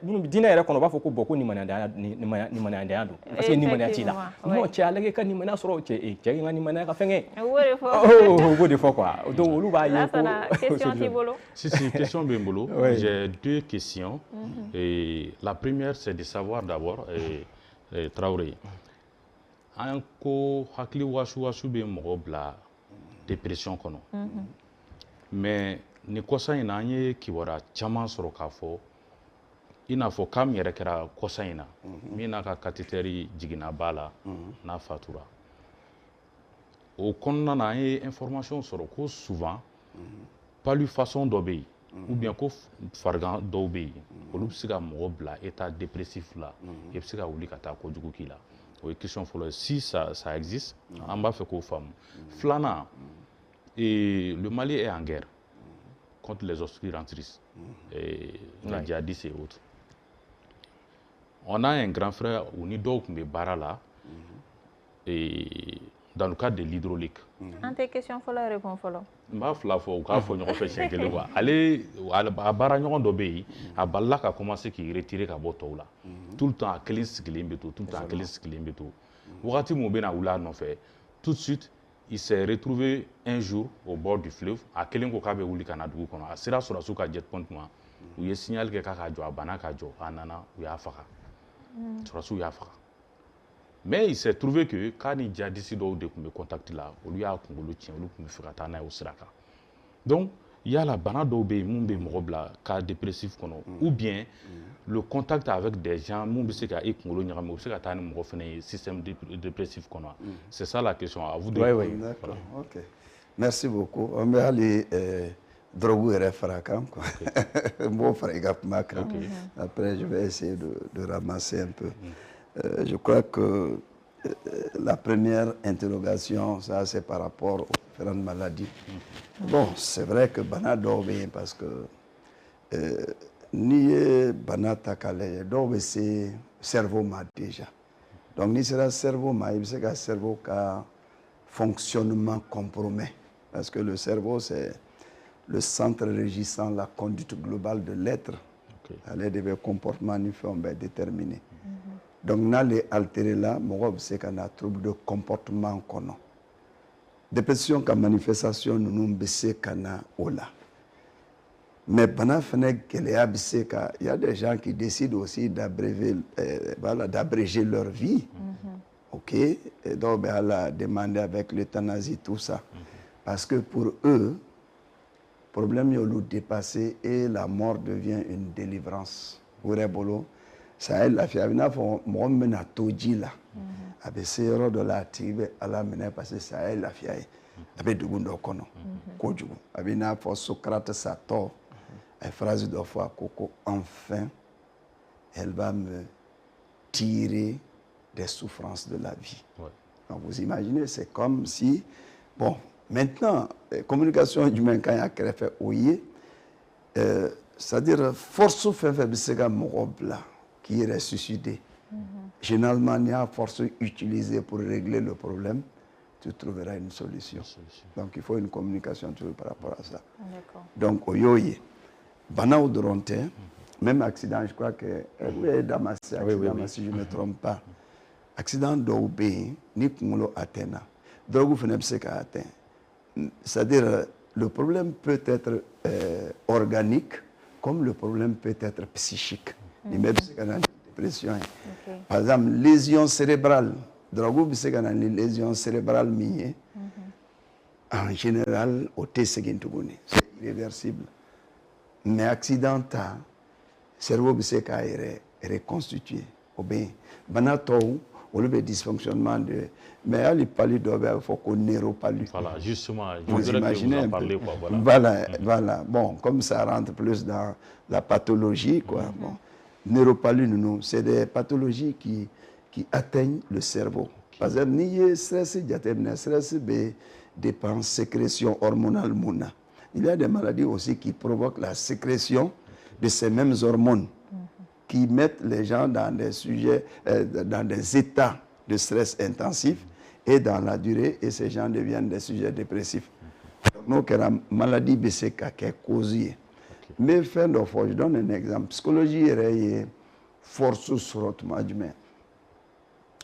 Donc dîner est qu'on va faire beaucoup ni manière parce que ni manière là. Moi tu as les cas ni manière sur tu es ni manière à faire. Oh, vous des fois quoi. Donc on va y question Tibolo. Si question Bimbolo, j'ai deux questions et la première c'est de savoir d'abord Traoré an ko hakili wasu be mɔgɔ bila dépression kɔnɔ mais ni kɔsa in na an ye kibaruya caman sɔrɔ k'a fɔ i n'a fɔ k'a min yɛrɛ kɛra kɔsa in na min n'a ka cathéter jiginna ba la n'a fatura o kɔnɔna na an ye information sɔrɔ ko souvent paludisme dɔ bɛ yen ou bien ko farigan dɔw bɛ yen olu bɛ se ka mɔgɔ bila état dépressif la i bɛ se ka wuli ka taa kojugu k'i la o ye question fɔlɔ si ça existe an b'a fɛ k'o faamu filanan le Mali est en guerre contre les obscurantistes les djihadistes et autres on a un grand frère u ni dɔw tun bɛ baara la dans le cadre de l'hydraulique. En tes questions, il faut leur répondre. M'a fila fo k'a fɔ ɲɔgɔn fɛ siɲɛ kelen quoi ale a baara ɲɔgɔn dɔ bɛ yen a balila ka commencer k'i retirer ka bɔ tɔw la tout le temps a kelen sigilen bɛ to tout le temps a kelen sigilen bɛ to wagati min bɛ na wuli a nɔfɛ tout de suite il s'est retrouvé un jour au bord du fleuve a kelen ko k'a bɛ wuli ka na dugu kɔnɔ a sera sɔrɔsiw ka jet point ma u ye signal kɛ k'a ka jɔ a banna ka jɔ a nana u y'a faga sɔrɔsiw y'a faga mais il s'est trouvé que k'a ni djihadiste dɔw de tun bɛ contact la olu y'a kunkolo tiɲɛ olu tun bɛ fɛ ka taa n'a ye o sira kan donc yala bana dɔw bɛ yen mun bɛ mɔgɔ bila cas dépressif kɔnɔ ou bien le contact avec des gens mun bɛ se ka i kunkolo ɲagami u bɛ se ka taa ni mɔgɔ fana ye système dépressif kɔnɔ c'est ça la question à vous de oui, d'accord, ok, merci beaucoup. On va aller drogue yɛrɛ fara kan quoi. N b'o fara i ka kuma kan. Après je vais essayer de ramasser un peu. Je crois que la première interrogation, ça c'est par rapport aux différentes maladies. Bon, c'est vrai que bana dɔw bɛ yen parce que n'i ye bana ta k'a lajɛ dɔw bɛ se cerveau ma déjà. Donc n'i sera cerveau ma i bɛ se ka cerveau ka fonctionnement compromet parce que le cerveau c'est le centre régissant la conduite globale de l'être. Ale de bɛ comportement ni fɛnw bɛɛ déterminer. Donc n'ale altéré là mɔgɔ bɛ se ka na trouble de comportement kɔnɔ. Dépression ka manifestation ninnu bɛ se ka na o la. Mais bana fana gɛlɛya bɛ se ka il y a des gens qui décident aussi d'abréger leur vie. OK, et donc bɛ ala demander avec l'euthanasie tout ça parce que pour eux problème y'olu dépassé et la mort devient une délivrance. Wɛrɛ bolo ça est lafiya a bɛ n'a fɔ mɔgɔ min bɛna to ji la a bɛ se yɔrɔ dɔ la a tigi bɛ ala minɛ parce que ça est lafiya ye a bɛ dugu dɔ kɔnɔ kojugu a bɛ n'a fɔ Socrate sa tɔ a ye phrase dɔ fɔ a ko enfin elle va me tirer des souffrances de la vie. Donc vous imaginez c'est comme si bon maintenant communication jumɛn kan y'a kɛrɛfɛ o ye c'est-à-dire force fɛn fɛn bɛ se ka mɔgɔ bila qui est ressuscité. Généralement, il y a force utilisée pour régler le problème, tu trouveras une solution. Donc, il faut une communication toujours par rapport à ça. Donc, au yoye, bana ou doronte, même accident, je crois que Damassi, accident, si je ne me trompe pas, accident d'obé, ni kumulo atena, drogue fenebseka atteint. C'est-à-dire, le problème peut être organique, comme le problème peut être psychique. Dépression. Par exemple, lésion cérébrale. Drogue, c'est une lésion cérébrale miée. En général, c'est irréversible. Mais accidental, le cerveau est reconstitué. Banatou, on a dysfonctionnement de. Mais à l'hypalie, il faut qu'on neuropalu. Voilà, justement, vous imaginez un peu. Voilà. Bon, comme ça rentre plus dans la pathologie, quoi. Bon. Neuropalu, c'est des pathologies qui atteignent le cerveau. Par exemple, ni stress, stress dépend sécrétion hormonale. Il y a des maladies aussi qui provoquent la sécrétion de ces mêmes hormones qui mettent les gens dans des sujets, dans des états de stress intensif et dans la durée, et ces gens deviennent des sujets dépressifs. Donc, la maladie BCK qui est causée. Mais fin de fois, je donne un exemple. Psychologie est force sur le management.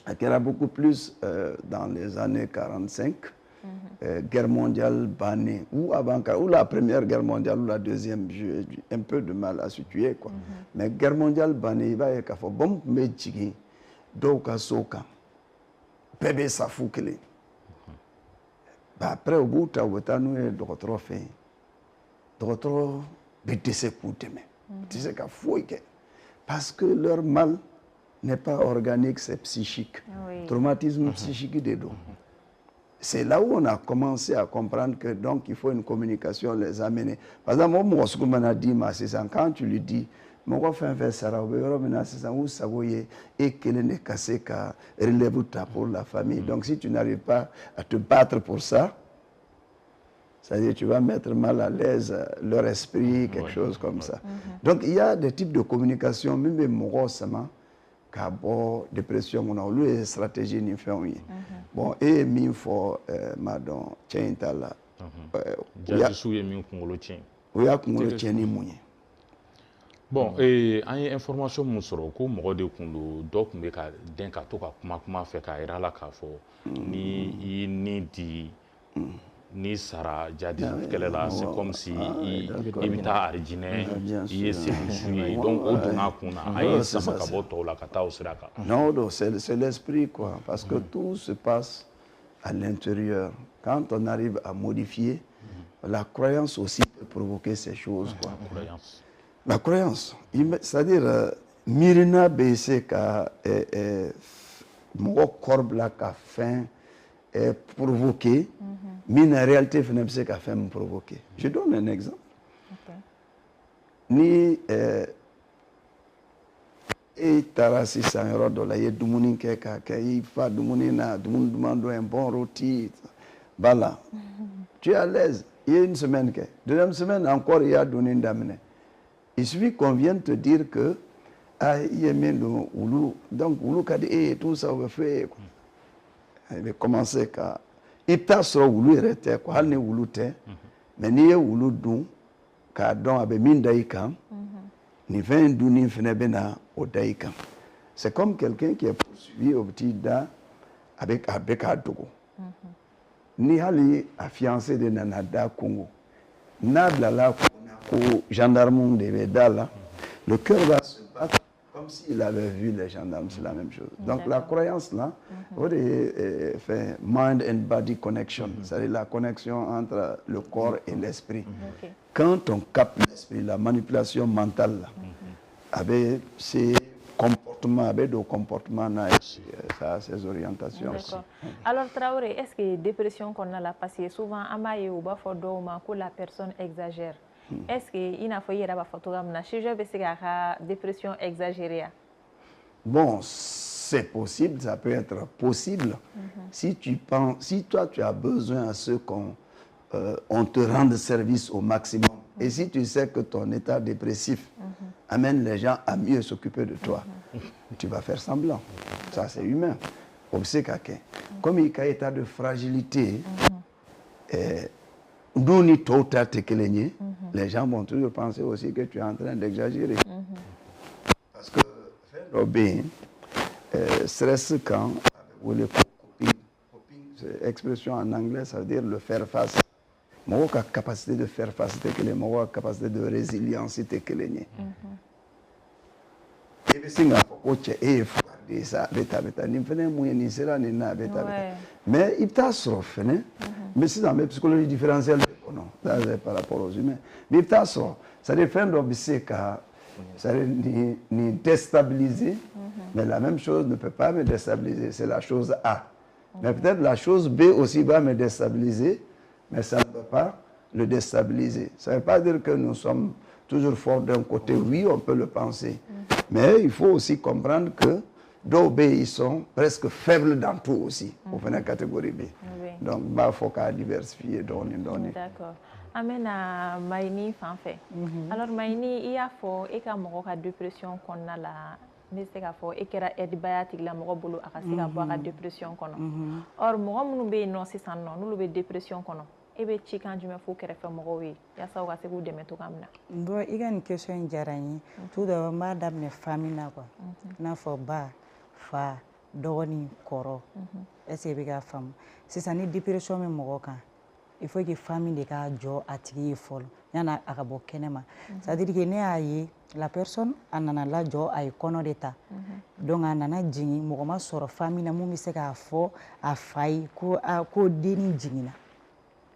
Il y a beaucoup plus dans les années 45, guerre mondiale bannie, ou avant, ou la première guerre mondiale, ou la deuxième, j'ai un peu de mal à situer, quoi. Mais guerre mondiale bannie, il va y avoir bon métier, doka soka, bébé ça fout que les. Après, au bout, tu as nous d'autres faits, d'autres. Parce que leur mal n'est pas organique, c'est psychique. Traumatisme psychique des dos. C'est là où on a commencé à comprendre que donc il faut une communication les amener. Par exemple, moi, ce que m'en a dit, quand tu lui dis, moi, je fais un et qu'elle n'est cassée qu'à relève pour la famille. Donc, si tu n'arrives pas à te battre pour ça, c'est-à-dire tu vas mettre mal à l'aise leur esprit, quelque chose comme ça. Donc il y a des types de communication, même morosement, dépression, on a eu des stratégies. bon et min fɔ madon cɛ in ta la jajisiw ye min kunkolo tiɲɛ o y'a kunkolo tiɲɛ ni mun ye bon an ye information mun sɔrɔ ko mɔgɔ de kun don dɔ kun bɛ ka den ka to ka kuma fɛ k'a yira la k'a fɔ ni i ni di ni sara jadi kɛlɛ la c'est comme si i bɛ taa arijinɛ i ye selusu ye donc o donna kun na a ye sama ka bɔ tɔw la ka taa o sira kan non c'est l'esprit quoi parce que tout se passe à l'intérieur quand on arrive à modifier la croyance aussi peut provoquer ces choses quoi la croyance c'est-à-dire mirina bɛ se ka mɔgɔ kɔrɔ bila ka fɛn provoquer mais en réalité fɛnɛ bɛ se ka fɛn provoquer je donne un exemple ni e taara sisan yɔrɔ dɔ la i ye dumuni kɛ k'a kɛ i fa dumuni na dumuni duman dɔ un bon rôti voilà tu es à l'aise i ye une semaine kɛ deuxième semaine encore i y'a dunni daminɛ il suffit qu'on vienne te dire que ah i ye min don wulu donc wulu ka di e ye tout ça o bɛ fɔ e ye quoi i bɛ commencer ka i bɛ taa sɔrɔ wulu yɛrɛ tɛ quoi hali ni wulu tɛ mais n'i ye wulu dun k'a dɔn a bɛ min da i kan nin fɛn in dunni fɛnɛ bɛ na o da i kan c'est comme quelqu'un qui est poursuivi au petit da a bɛ k'a dogo ni hali a fiancé de nana da kungo n'a bilala ko gendarme de bɛ da la le cœur va se battre comme s'il avait vu les gendarmes, c'est la même chose. Donc la croyance là, fait mind and body connection, c'est-à-dire la connexion entre le corps et l'esprit. Quand on capte l'esprit, la manipulation mentale là, avec ses comportements, avec nos comportements, ça, ses orientations. D'accord. Alors Traoré, est-ce que la dépression qu'on a là, parce que souvent, la personne exagère. Est-ce qu'il n'a pas de photogramme si je veux la dépression exagérée? Bon, c'est possible, ça peut être possible. Si tu penses, si toi tu as besoin à ce qu'on te rende service au maximum, et si tu sais que ton état dépressif amène les gens à mieux s'occuper de toi, tu vas faire semblant. Ça c'est humain. Comme il y a un état de fragilité, les gens vont toujours penser aussi que tu es en train d'exagérer. Parce que faire l'obé, stress quand, ou les coping, expression en anglais, ça veut dire le faire face. Moi, j'ai capacité de faire face, c'est moi, capacité de résilience, c'est que les mais il t'a sorti, mais c'est dans la psychologie différentielle, non, par rapport aux humains. Mais il t'a sorti, ça dépend de ce ça ni déstabiliser, mais la même chose ne peut pas me déstabiliser, c'est la chose A. Mais peut-être la chose B aussi va me déstabiliser, mais ça ne peut pas le déstabiliser. Ça ne veut pas dire que nous sommes toujours forts d'un côté, oui, on peut le penser. Mais il faut aussi comprendre que d'OB, ils sont presque faibles dans tout aussi, au fin de la catégorie B. Donc, il faut diversifier, donner. D'accord. Amen à Maïni Fanfé. Alors, Maïni, il y a fort et quand on a dépression qu'on a la mais c'est qu'à fort et qu'il y a des biotiques la mort boulot à avoir la dépression qu'on a. Or, moi, nous be non c'est ça non, nous be dépression qu'on a. Et bien, tu quand tu me fous qu'elle fait mourir, il y a ça où c'est vous de mettre comme là. Bon, il y a une question jarani. Tout de madame ne famille na quoi. Na fo ba fa doni koro. Est-ce que la femme c'est ça ni dépression même moka. Il faut que famille de ka jo atigi fol. Yana akabo kenema. C'est-à-dire que ne ayi la personne anana la jo ay kono d'état. Donc anana jingi mokoma soro famille na mu se ka fo a fai ko deni jingina.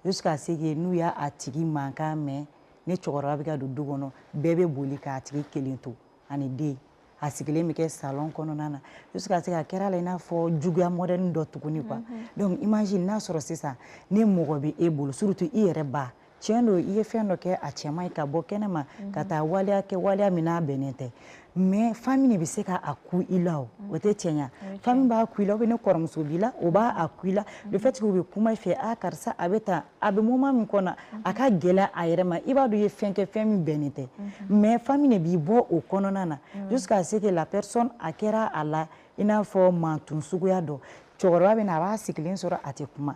Jusqu'à ce que nous ya atigi manka mais ne chokora bika du dugono bébé boli ka atigi kelinto ani de asigile mi ke salon kono nana jusqu'à ce que kera la na fo juguya moderne do tukuni quoi. Donc imagine na soro c'est ne mogo be e bolo surtout i yere ba tiendo i fe no ke a chema ka bo kenema kata walia ke walia mina benete mais famille bi se ka aku ilao wote tienya famille ba aku ilao ne koromso bila o ba aku ila le fait que vous kuma fait a karsa abeta abe moment mi kona aka gela ayerema iba do ye fenke famille benete mais famille bi bo o kono nana jusqu'à ce que la personne akera ala ina fo mantun suguya do cɛkɔrɔba bɛ na a b'a sigilen sɔrɔ a tɛ kuma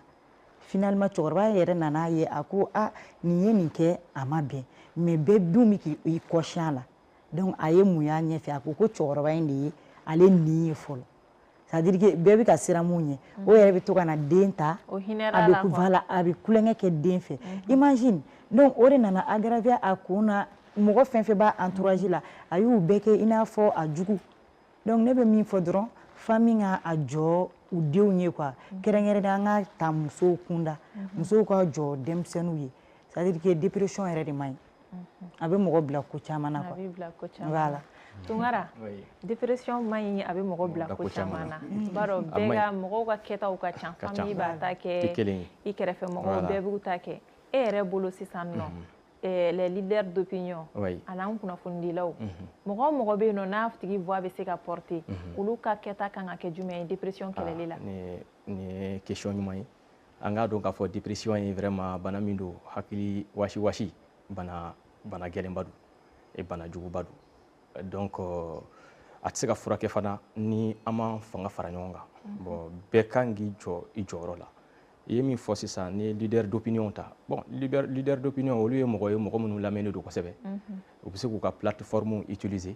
finalement cɛkɔrɔba yɛrɛ nana ye a ko nin ye nin kɛ a ma bɛn mais bɛɛ dun bɛ k'i kɔsiyɛn a la donc a ye mun y'a ɲɛfɛ a ko cɛkɔrɔba in de ye ale nin ye fɔlɔ c'est à dire que bɛɛ bɛ ka siran mun ɲɛ o yɛrɛ bɛ to ka na den ta a bɛ kulonkɛ kɛ den fɛ imagine donc o de nana aggraver a kun na mɔgɔ fɛn fɛn b'a entourage la a y'u bɛɛ kɛ i n'a fɔ a jugu donc ne bɛ min fɔ dɔrɔn famille ka a jɔ u denw ye quoi kɛrɛnkɛrɛnnenya an ka ta musow kunda musow ka jɔ denmisɛnninw ye c'est à dire que dépression yɛrɛ de man ɲi a bɛ mɔgɔ bila ko caman na quoi voilà Tunkara dépression man ɲi a bɛ mɔgɔ bila ko caman na b'a dɔn bɛɛ ka mɔgɔw ka kɛtaw ka ca famille b'a ta kɛ i kɛrɛfɛ mɔgɔw bɛɛ b'u ta kɛ e yɛrɛ bolo sisan nɔ les leaders d'opinion an'an kunnafonidilaw mɔgɔ o mɔgɔ bɛ yen nɔ n'a tigi voix bɛ se ka porter olu ka kɛta kan ka kɛ jumɛn ye dépression kɛlɛli la nin ye question ɲuman ye an k'a dɔn k'a fɔ dépression ye vraiment bana min don hakili wasi bana gɛlɛnba don et bana juguba don donc a tɛ se ka furakɛ fana ni an ma fanga fara ɲɔgɔn kan bon bɛɛ kan k'i jɔ i jɔyɔrɔ la i ye min fɔ sisan ni leader d'opinion ta bon leader d'opinion olu ye mɔgɔ minnu lamɛnnen don kosɛbɛ u bɛ se k'u ka plateforme utiliser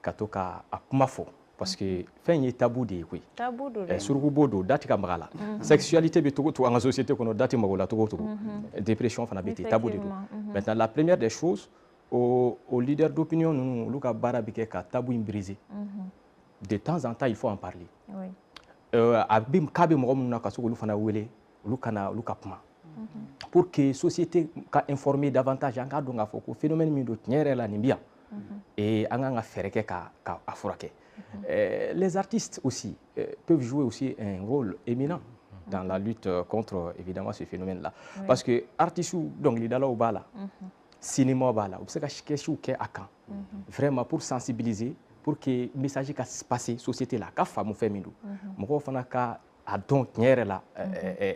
ka to ka a kuma fɔ parce que fɛn ye tabou de ye koyi surukubo don da tɛ ka maga a la sexualité bɛ cogo o cogo an ka société kɔnɔ da tɛ maga o la cogo o cogo dépression fana bɛ ten tabou de don maintenant la première des choses au leader d'opinion ninnu olu ka baara bɛ kɛ ka tabou in briser de temps en temps il faut en parler k'a bɛ mɔgɔ minnu na ka se k'olu fana wele olu ka kuma pour que société ka informer davantage an k'a dɔn k'a fɔ ko phénomène min don tiɲɛ yɛrɛ la nin bɛ yan et an kan ka fɛɛrɛ kɛ ka a furakɛ les artistes aussi peuvent jouer aussi un rôle éminent dans la lutte contre évidemment ce phénomène là parce que artistes dɔnkilidalaw b'a la cinéma b'a la u bɛ se ka sketchiw kɛ a kan vraiment pour sensibiliser pour que message ka passer société la ka faamu fɛn min don mɔgɔw fana ka a dɔn tiɲɛ yɛrɛ la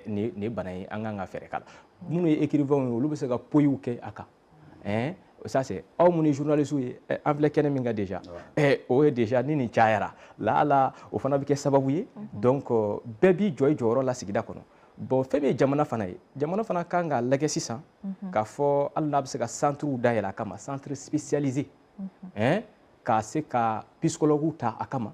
nin bana ye an kan ka fɛɛrɛ k'a la minnu ye écrivains ye olu bɛ se ka poyiw kɛ a kan ça c'est aw minnu ye journalistes ye an filɛ kɛnɛ min kan déjà o ye déjà ni nin cayara la o fana bɛ kɛ sababu ye donc bɛɛ b'i jɔ i jɔyɔrɔ la sigida kɔnɔ bon fɛn min ye jamana fana ye jamana fana kan ka lajɛ sisan k'a fɔ hali n'a bɛ se ka centrew dayɛlɛ a kama centre spécialisé ka se ka psychologues ta a kama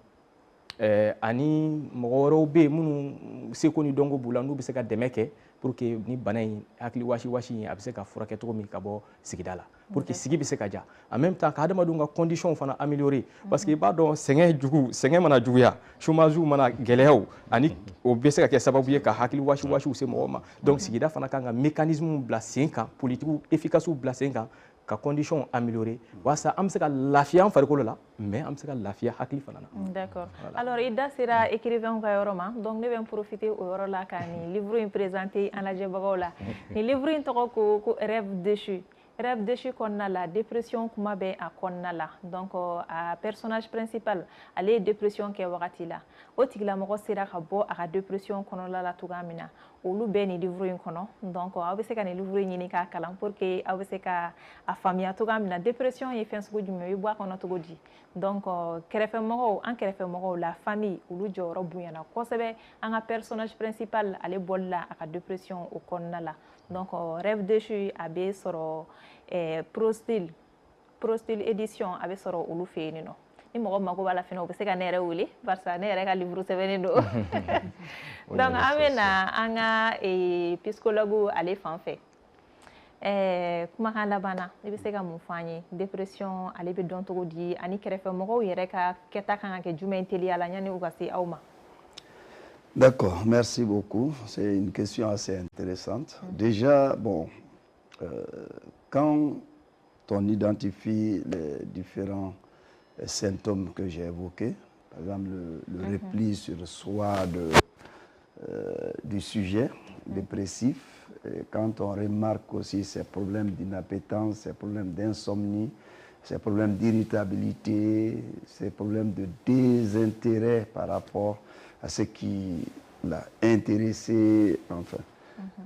ani mɔgɔ wɛrɛw bɛ yen minnu seko ni dɔnko b'u la n'u bɛ se ka dɛmɛ kɛ pour que ni bana in hakili wasi in a bɛ se ka furakɛ cogo min ka bɔ sigida la pour que sigi bɛ se ka diya en même temps ka adamadenw ka conditions fana améliorer parce que i b'a dɔn sɛgɛn mana juguya chômage mana gɛlɛyaw ani o bɛ se ka kɛ sababu ye ka hakili wasiw se mɔgɔw ma donc sigida fana kan ka mécanisme bila sen kan politique efficace bila sen kan ka condition améliorer walasa an bɛ se ka lafiya an farikolo la mais an bɛ se ka lafiya hakili fana na. D'accord. Alors i da sera écrivain ka yɔrɔ ma donc ne bɛ n profiter o yɔrɔ la ka nin livre in présenter an lajɛbagaw la nin livre in tɔgɔ ko rêve déchu. Rêve déchu kɔnɔna la dépression kuma bɛ a kɔnɔna la donc a personnage principal ale ye dépression kɛ wagati la o tigilamɔgɔ sera ka bɔ a ka dépression kɔnɔna la cogoya min na olu bɛ nin livre in kɔnɔ donc aw bɛ se ka nin livre in ɲini k'a kalan pour que aw bɛ se ka a faamuya cogoya min na dépression ye fɛn sugu jumɛn ye i bɔ a kɔnɔ cogo di donc kɛrɛfɛmɔgɔw an kɛrɛfɛmɔgɔw la famille olu jɔyɔrɔ bonyana kosɛbɛ an ka personnage principal ale bɔli la a ka dépression o kɔnɔna la donc rêve déchu a bɛ sɔrɔ Prostyle édition a bɛ sɔrɔ olu fɛ yen nɔ ni mɔgɔ mako b'a la fɛnɛ u bɛ se ka ne yɛrɛ wele barisa ne yɛrɛ ka livre sɛbɛnnen don donc an bɛ na an ka psychologue ale fan fɛ kumakan laban na i bɛ se ka mun fɔ an ye dépression ale bɛ dɔn cogo di ani kɛrɛfɛmɔgɔw yɛrɛ ka kɛta kan ka kɛ jumɛn teliya la yanni u ka se aw ma. D'accord, merci beaucoup. C'est une question assez intéressante. Déjà, bon, quand on identifie les différents symptômes que j'ai évoqués, par exemple le repli sur soi du sujet dépressif, et quand on remarque aussi ces problèmes d'inappétence, ces problèmes d'insomnie, ces problèmes d'irritabilité, ces problèmes de désintérêt par rapport à ce qui l'a intéressé, enfin.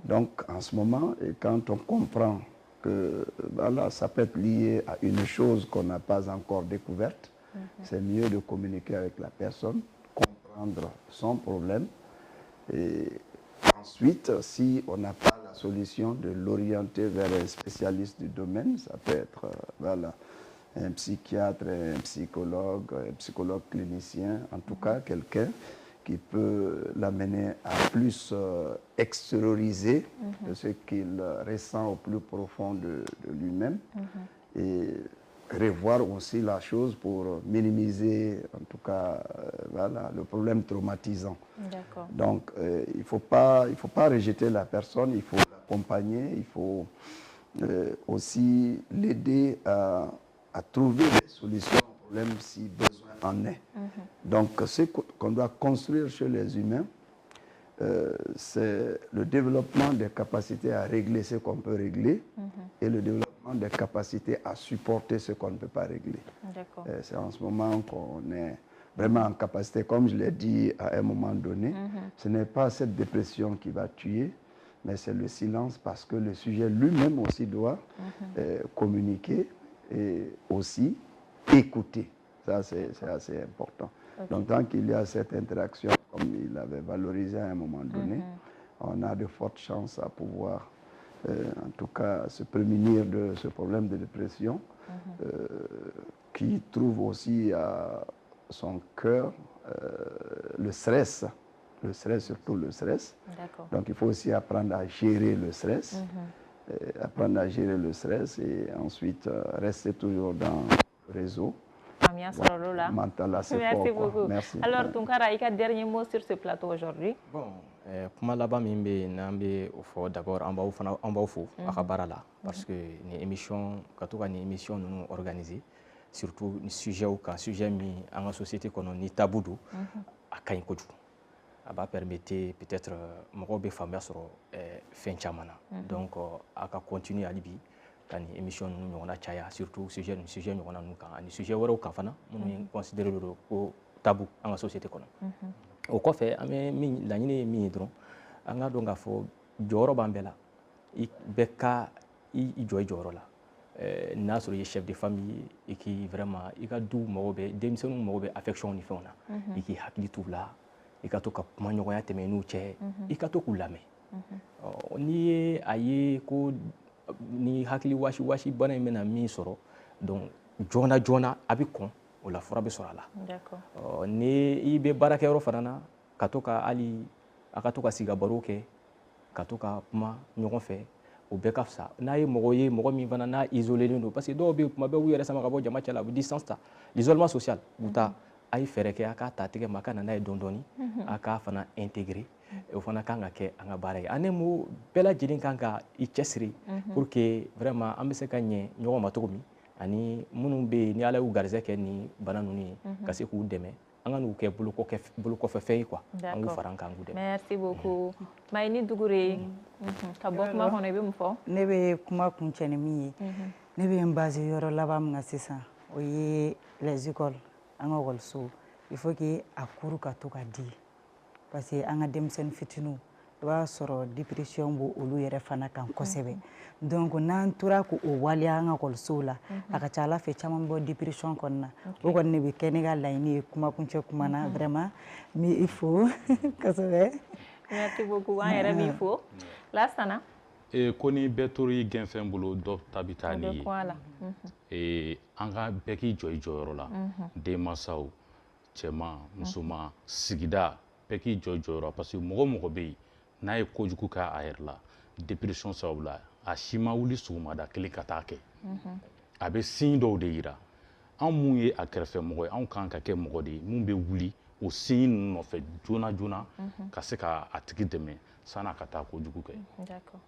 Donc, en ce moment, et quand on comprend que voilà, ça peut être lié à une chose qu'on n'a pas encore découverte, c'est mieux de communiquer avec la personne, comprendre son problème, Et ensuite, si on n'a pas la solution, de l'orienter vers un spécialiste du domaine. Ça peut être voilà, un psychiatre, un psychologue clinicien, en tout cas quelqu'un qui peut l'amener à plus extérioriser de ce qu'il ressent au plus profond de lui-même et revoir aussi la chose pour minimiser, en tout cas, voilà, le problème traumatisant. Donc, il ne faut pas rejeter la personne, il faut l'accompagner, il faut aussi l'aider à trouver des solutions au problème si besoin en est. Donc, ce qu'on doit construire chez les humains, c'est le développement des capacités à régler ce qu'on peut régler et le développement des capacités à supporter ce qu'on ne peut pas régler. C'est en ce moment qu'on est vraiment en capacité, comme je l'ai dit à un moment donné, ce n'est pas cette dépression qui va tuer, mais c'est le silence, parce que le sujet lui-même aussi doit communiquer et aussi écouter. Ça, c'est assez important. Donc, tant qu'il y a cette interaction, comme il avait valorisé à un moment donné, on a de fortes chances à pouvoir, en tout cas, se prémunir de ce problème de dépression, qui trouve aussi à son cœur le stress, surtout le stress. Donc, il faut aussi apprendre à gérer le stress, et ensuite rester toujours dans le réseau. Merci beaucoup. Merci. Alors, Tunkara, il y a un dernier mot sur ce plateau aujourd'hui. Bon, kuma laban min bɛ n'an bɛ o fɔ d'abord an b'aw fo a ka baara la parce que ni émission ka to ka ni émission ninnu organiser surtout ni sujet kan sujet min an ka société kɔnɔ ni tabou don a ka ɲi kojugu a b'a permettre peut-être mɔgɔw bɛ faamuya sɔrɔ fɛn caman na donc a ka continuer hali bi ka ni émission ninnu ɲɔgɔnna caya surtout sujet ɲɔgɔnna ninnu kan ani sujet wɛrɛw kan fana minnu ye considéré don ko tabou an ka société kɔnɔ. O kɔfɛ an bɛ min laɲini ye min ye dɔrɔn an ka dɔn k'a fɔ jɔyɔrɔ b'an bɛɛ la i bɛɛ ka i jɔ i jɔyɔrɔ la n'a sɔrɔ i ye chef de famille ye i k'i vraiment i ka du mago bɛ denmisɛnninw mago bɛ affection ni fɛnw na i k'i hakili t'u la i ka to ka kuma ɲɔgɔnya tɛmɛ i n'u cɛ i ka to k'u lamɛn n'i ye a ye ko ni hakili wasi bana in bɛna min sɔrɔ donc joona a bɛ kɔn o la fura bɛ sɔrɔ a la ni i bɛ baarakɛyɔrɔ fana na ka to ka hali a ka to ka sigi ka baro kɛ ka to ka kuma ɲɔgɔn fɛ o bɛɛ ka fisa n'a ye mɔgɔ min fana n'a isolé don parce que dɔw bɛ yen kuma bɛɛ u yɛrɛ sama ka bɔ jama cɛ la a bɛ distance ta l'isolement social u ta a ye fɛɛrɛ kɛ a k'a ta tigɛ ma a ka na n'a ye dɔɔni a k'a fana intégré o fana kan ka kɛ an ka baara ye ani mo bɛɛ lajɛlen kan ka i cɛsiri pour que vraiment an bɛ se ka ɲɛ ɲɔgɔn ma cogo min ani minnu bɛ yen ni ala y'u garisɛgɛ kɛ ni bana ninnu ye ka se k'u dɛmɛ an ka n'u kɛ bolokɔfɛfɛn ye quoi an k'u fara an kan k'u dɛmɛ. Merci beaucoup. Mayini Dugure ka bɔ kuma kɔnɔ i bɛ mun fɔ? Ne bɛ kuma kuncɛ ni min ye ne bɛ n base yɔrɔ laban min kan sisan o ye les écoles an ka ekɔlisow il faut que a cours ka to ka di parce que an ka denmisɛnnin fitininw i b'a sɔrɔ dépression b'o olu yɛrɛ fana kan kosɛbɛ donc n'an tora k'o waleya an ka ekɔlisow la a ka ca ala fɛ caman bɔ dépression kɔnɔna na o kɔni de bɛ kɛ ne ka laɲini ye kumakuncɛ kuma na vraiment n bɛ i fo kosɛbɛ. Merci beaucoup an yɛrɛ b'i fo Lansana. Ko ni bɛɛ tora i gɛnfɛn bolo dɔ ta bɛ taa n'i ye an ka bɛɛ k'i jɔ i jɔyɔrɔ la denmansaw cɛman musoman sigida bɛɛ k'i jɔ i jɔyɔrɔ parce que mɔgɔ bɛ yen n'a ye kojugu k'a yɛrɛ la dépression sababu la a si ma wuli sɔgɔmada kelen ka taa kɛ a bɛ signe dɔw de yira anw mun ye a kɛrɛfɛmɔgɔ ye anw kan ka kɛ mɔgɔ de ye mun bɛ wuli o signe ninnu nɔfɛ joona ka se ka a tigi dɛmɛ san'a ka taa kojugu kɛ. D'accord.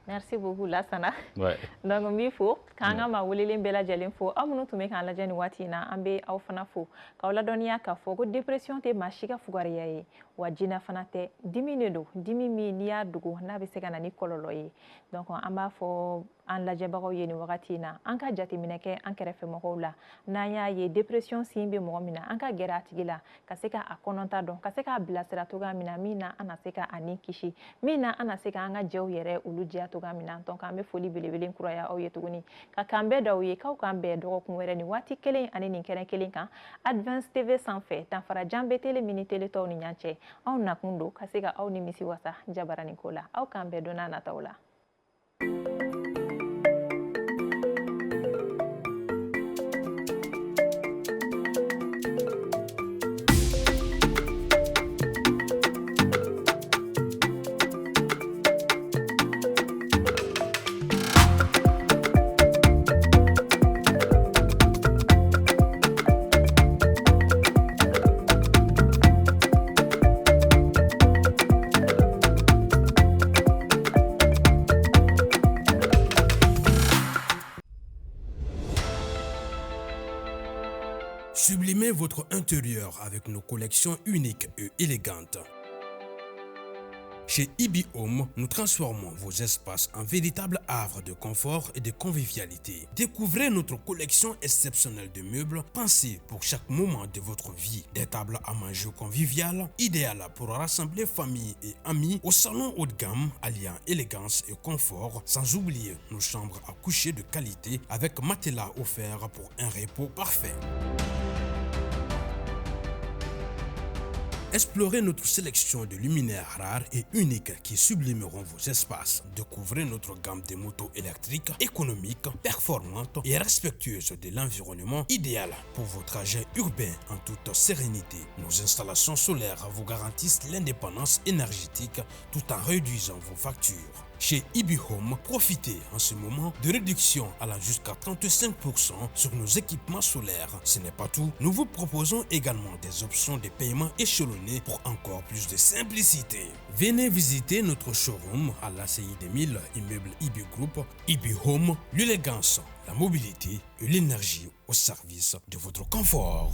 Merci beaucoup Lansana. Donc n b'i fo k'an ka maa welelen bɛɛ lajɛlen fo aw minnu tun bɛ k'an lajɛ nin waati in na an bɛ aw fana fo k'aw ladɔnniya k'a fɔ ko dépression tɛ maa si ka fugariya ye wa jina fana tɛ dimi de don dimi min n'i y'a dogo n'a bɛ se ka na ni kɔlɔlɔ ye donc an b'a fɔ an lajɛbagaw ye ni wagati in na an ka jateminɛ kɛ an kɛrɛfɛmɔgɔw la n'an y'a ye dépression sin bɛ mɔgɔ min na an ka gɛrɛ a tigi la ka se ka a kɔnɔta dɔn ka se k'a bilasira cogoya min na min na an na se ka a ni kisi min na an na se ka an ka jɛw yɛrɛ olu diya cogoya min na donc an bɛ foli belebele kuraya aw ye tuguni ka kan bɛɛ d'aw ye k'aw kan bɛɛ dɔgɔkun wɛrɛ ni waati kelen ani nin kɛnɛ kelen kan Advance TV sanfɛ danfarajan bɛ tele mini tele tɔw ni ɲɔgɔn cɛ anw nakun don ka se ka aw nimisi wasa jabaranin ko la aw kan bɛɛ don n'a nataw la. Sublimez votre intérieur avec nos collections uniques et élégantes. Chez Ibi Home, nous transformons vos espaces en véritables havres de confort et de convivialité. Découvrez notre collection exceptionnelle de meubles pensés pour chaque moment de votre vie. Des tables à manger conviviales, idéales pour rassembler famille et amis au salon haut de gamme, alliant élégance et confort, sans oublier nos chambres à coucher de qualité avec matelas offerts pour un repos parfait. Explorez notre sélection de luminaires rares et uniques qui sublimeront vos espaces. Découvrez notre gamme de motos électriques, économiques, performantes et respectueuses de l'environnement, idéales pour vos trajets urbains en toute sérénité. Nos installations solaires vous garantissent l'indépendance énergétique tout en réduisant vos factures. Chez Ibi Home, profitez en ce moment de réductions allant jusqu'à 35% sur nos équipements solaires. Ce n'est pas tout, nous vous proposons également des options de paiement échelonnées pour encore plus de simplicité. Venez visiter notre showroom à l'ACI 2000, immeuble Ibi Group. Ibi Home, l'élégance, la mobilité et l'énergie au service de votre confort.